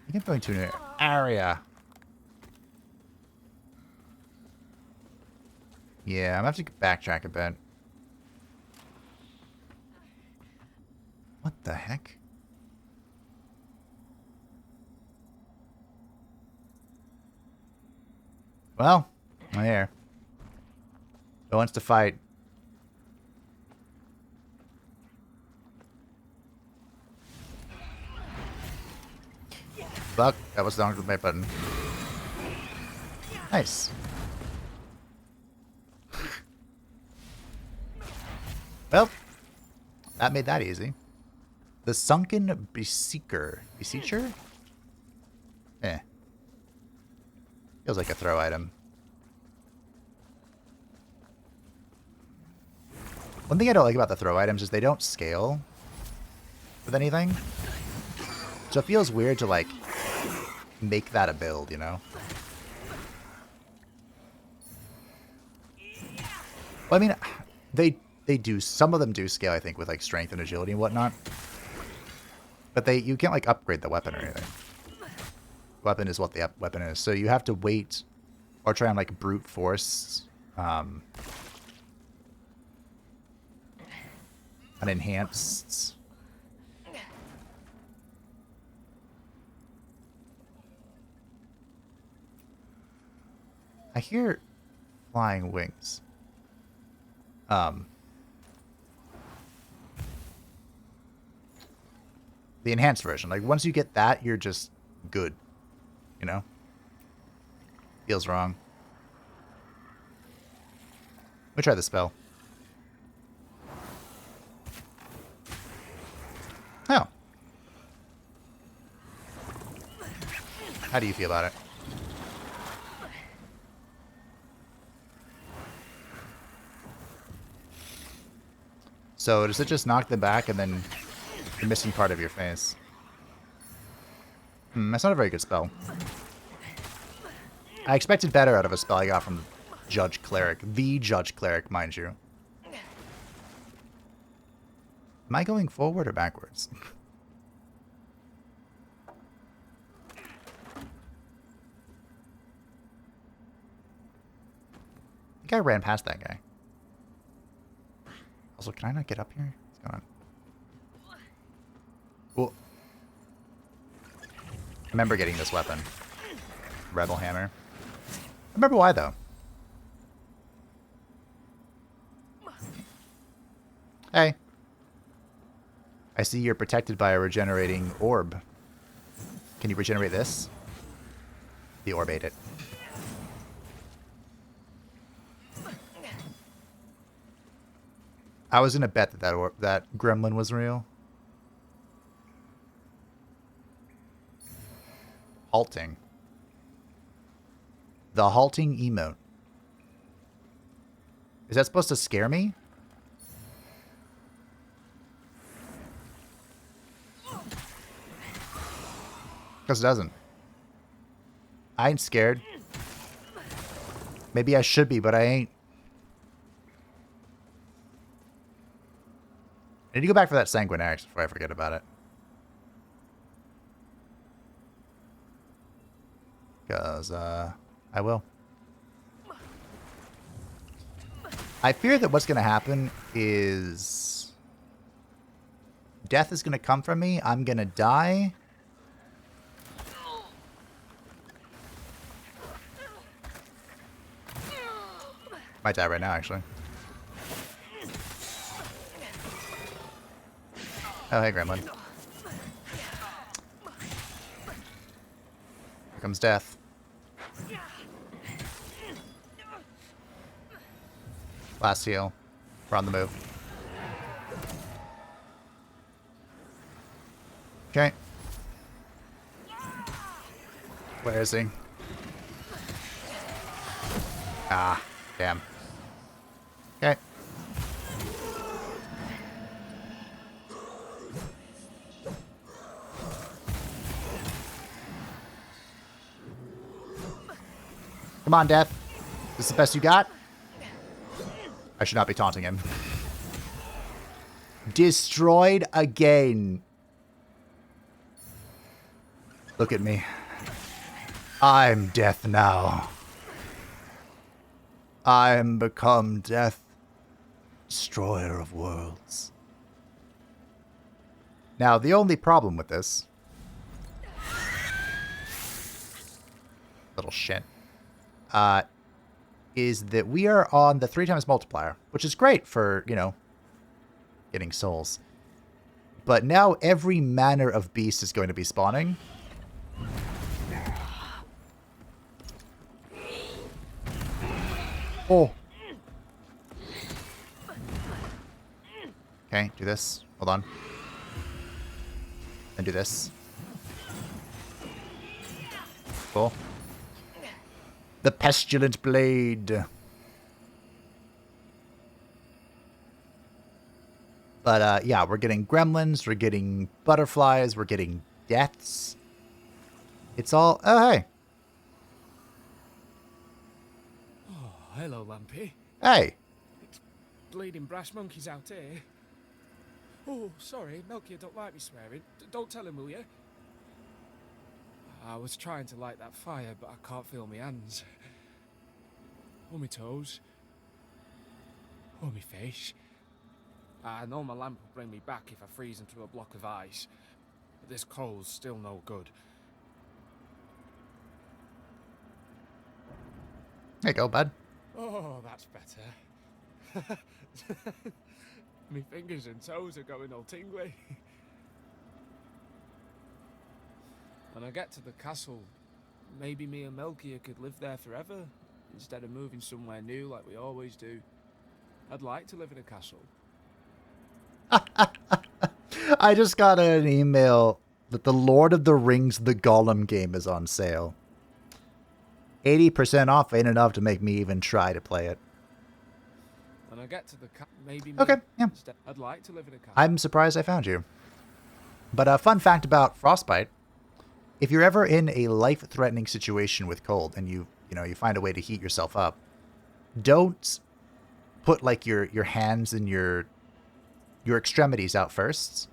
S1: I think I'm going to an area. Yeah, I'm gonna have to backtrack a bit. What the heck? Well, I'm here. Who wants to fight? Fuck, that was the wrong with my button. Nice. Well, that made that easy. The Sunken Beseeker. Beseecher? Eh. Feels like a throw item. One thing I don't like about the throw items is they don't scale with anything. So it feels weird to, like, make that a build, you know? Well, I mean, they do, some of them do scale, I think, with, like, strength and agility and whatnot. But you can't, like, upgrade the weapon or anything. Weapon is what the weapon is. So you have to wait or try and, like, brute force an enhanced... I hear flying wings. The enhanced version. Like, once you get that, you're just good. You know? Feels wrong. Let me try the spell. Oh. How do you feel about it? So does it just knock them back and then the missing part of your face? That's not a very good spell. I expected better out of a spell I got from Judge Cleric. The Judge Cleric, mind you. Am I going forward or backwards? I think I ran past that guy. Also, can I not get up here? What's going on? Cool. I remember getting this weapon. Rebel Hammer. I remember why, though. Hey. I see you're protected by a regenerating orb. Can you regenerate this? The orb ate it. I was gonna bet that gremlin was real. Halting. The halting emote. Is that supposed to scare me? Because it doesn't. I ain't scared. Maybe I should be, but I ain't. I need to go back for that Sanguinaris before I forget about it. Because, I will. I fear that what's going to happen is death is going to come from me. I'm going to die. Might die right now, actually. Oh, hey, Gremlin. Here comes death. Last heal. We're on the move. Okay. Where is he? Ah, damn. Okay. Come on, Death. This is the best you got? I should not be taunting him. Destroyed again. Look at me. I'm Death now. I'm become Death, destroyer of worlds. Now, the only problem with this... little shit. Is that we are on the 3x multiplier, which is great for, you know, getting souls. But now every manner of beast is going to be spawning. Oh. Okay, do this. Hold on. And do this. Cool. The pestilent blade. But, yeah, we're getting gremlins, we're getting butterflies, we're getting deaths. It's all... Oh, hey.
S10: Oh, hello, Lampy.
S1: Hey.
S10: It's bleeding brass monkeys out here. Oh, sorry, Melchior don't like me swearing. Don't tell him, will you? I was trying to light that fire, but I can't feel my hands. Or my toes. Or my face. I know my lamp will bring me back if I freeze into a block of ice. But this cold's still no good.
S1: There you go, bud.
S10: Oh, that's better. My fingers and toes are going all tingly. When I get to the castle, maybe me and Melchior could live there forever, instead of moving somewhere new like we always do. I'd like to live in a castle.
S1: I just got an email that the Lord of the Rings The Gollum game is on sale. 80% off ain't enough to make me even try to play it.
S10: When I get to the maybe me
S1: Okay, yeah.
S10: I'd like to live in a castle.
S1: I'm surprised I found you. But a fun fact about frostbite: if you're ever in a life-threatening situation with cold and you find a way to heat yourself up, don't put like your hands and your extremities out first.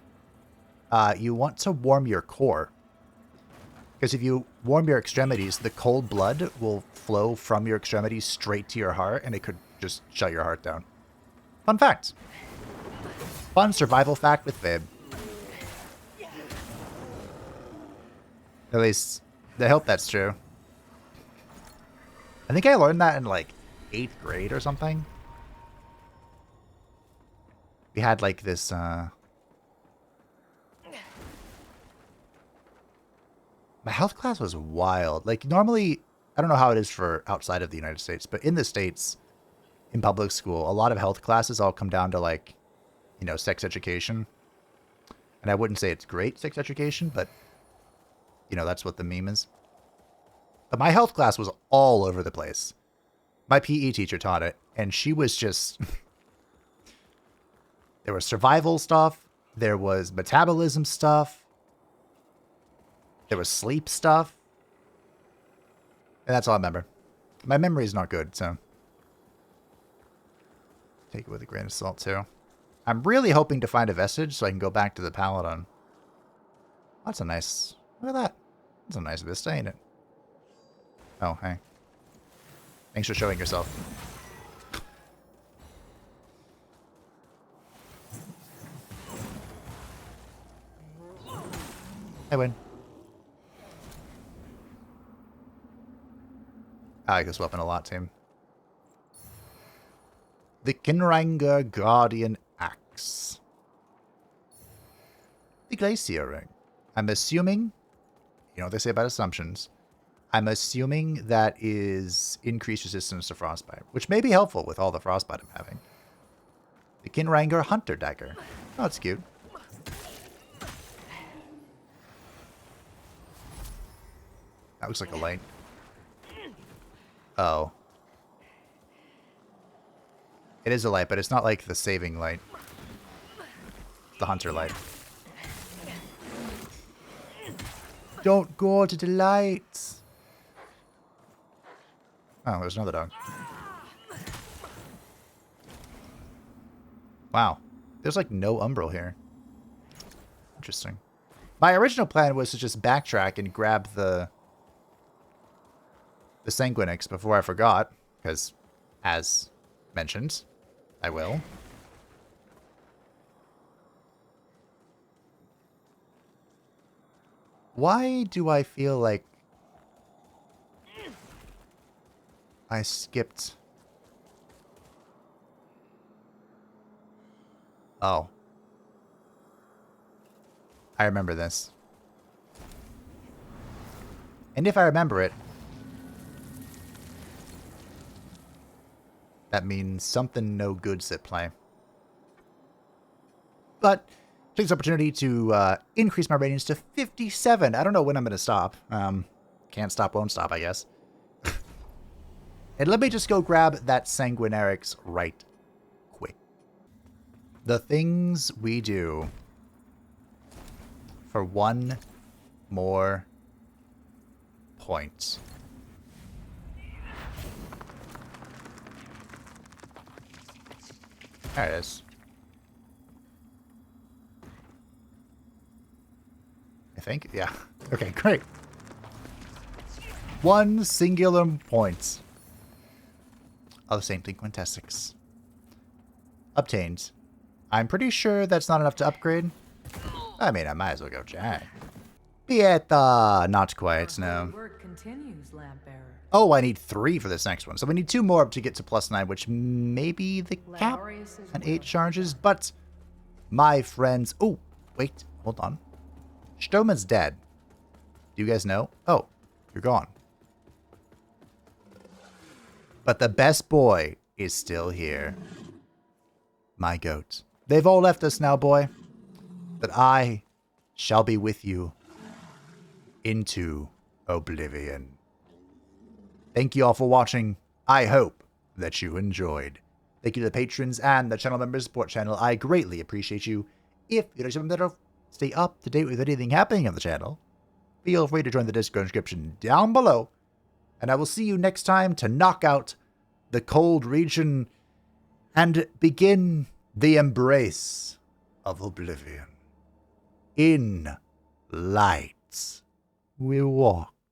S1: You want to warm your core, because if you warm your extremities, the cold blood will flow from your extremities straight to your heart, and it could just shut your heart down. Fun fact. Fun survival fact with Fib. At least, I hope that's true. I think I learned that in like 8th grade or something. We had like this, my health class was wild. Like normally, I don't know how it is for outside of the United States, but in the States, in public school, a lot of health classes all come down to like, sex education. And I wouldn't say it's great sex education, but that's what the meme is. But my health class was all over the place. My PE teacher taught it, and she was just... There was survival stuff. There was metabolism stuff. There was sleep stuff. And that's all I remember. My memory is not good, so... Take it with a grain of salt, too. I'm really hoping to find a vestige so I can go back to the Paladin. That's a nice... Look at that. That's a nice vista, ain't it? Oh, hey. Thanks for showing yourself. I win. I like this weapon a lot, team. The Kinranger Guardian Axe. The Glacier Ring. I'm assuming... You know what they say about assumptions. I'm assuming that is increased resistance to frostbite, which may be helpful with all the frostbite I'm having. The Kinranger Hunter Dagger. Oh, it's cute. That looks like a light. Oh. It is a light, but it's not like the saving light. The hunter light. Don't go to the lights. Oh, there's another dog. Wow. There's like no umbral here. Interesting. My original plan was to just backtrack and grab the Sanguinix before I forgot, because, as mentioned, I will. Why do I feel like I skipped? Oh. I remember this. And if I remember it, that means something no good's at play. But take this opportunity to increase my ratings to 57. I don't know when I'm going to stop. Can't stop, won't stop, I guess. And let me just go grab that Sanguinarix right quick. The things we do for one more point. There it is. I think, yeah. Okay, great. One singular point of Saintly Quintessence obtained. I'm pretty sure that's not enough to upgrade. I mean, I might as well go check. Pieta, not quite, no.
S7: Work continues, Lampbearer.
S1: Oh, I need 3 for this next one. So we need 2 more to get to +9, which may be the cap on 8 charges. But, my friends... Oh, wait, hold on. Stroman's dead. Do you guys know? Oh, you're gone. But the best boy is still here. My goat. They've all left us now, boy. But I shall be with you into oblivion. Thank you all for watching. I hope that you enjoyed. Thank you to the patrons and the channel members support channel. I greatly appreciate you. If you'd like something to stay up to date with anything happening on the channel, feel free to join the Discord description down below. And I will see you next time to knock out the cold region and begin the embrace of oblivion. In light we walk.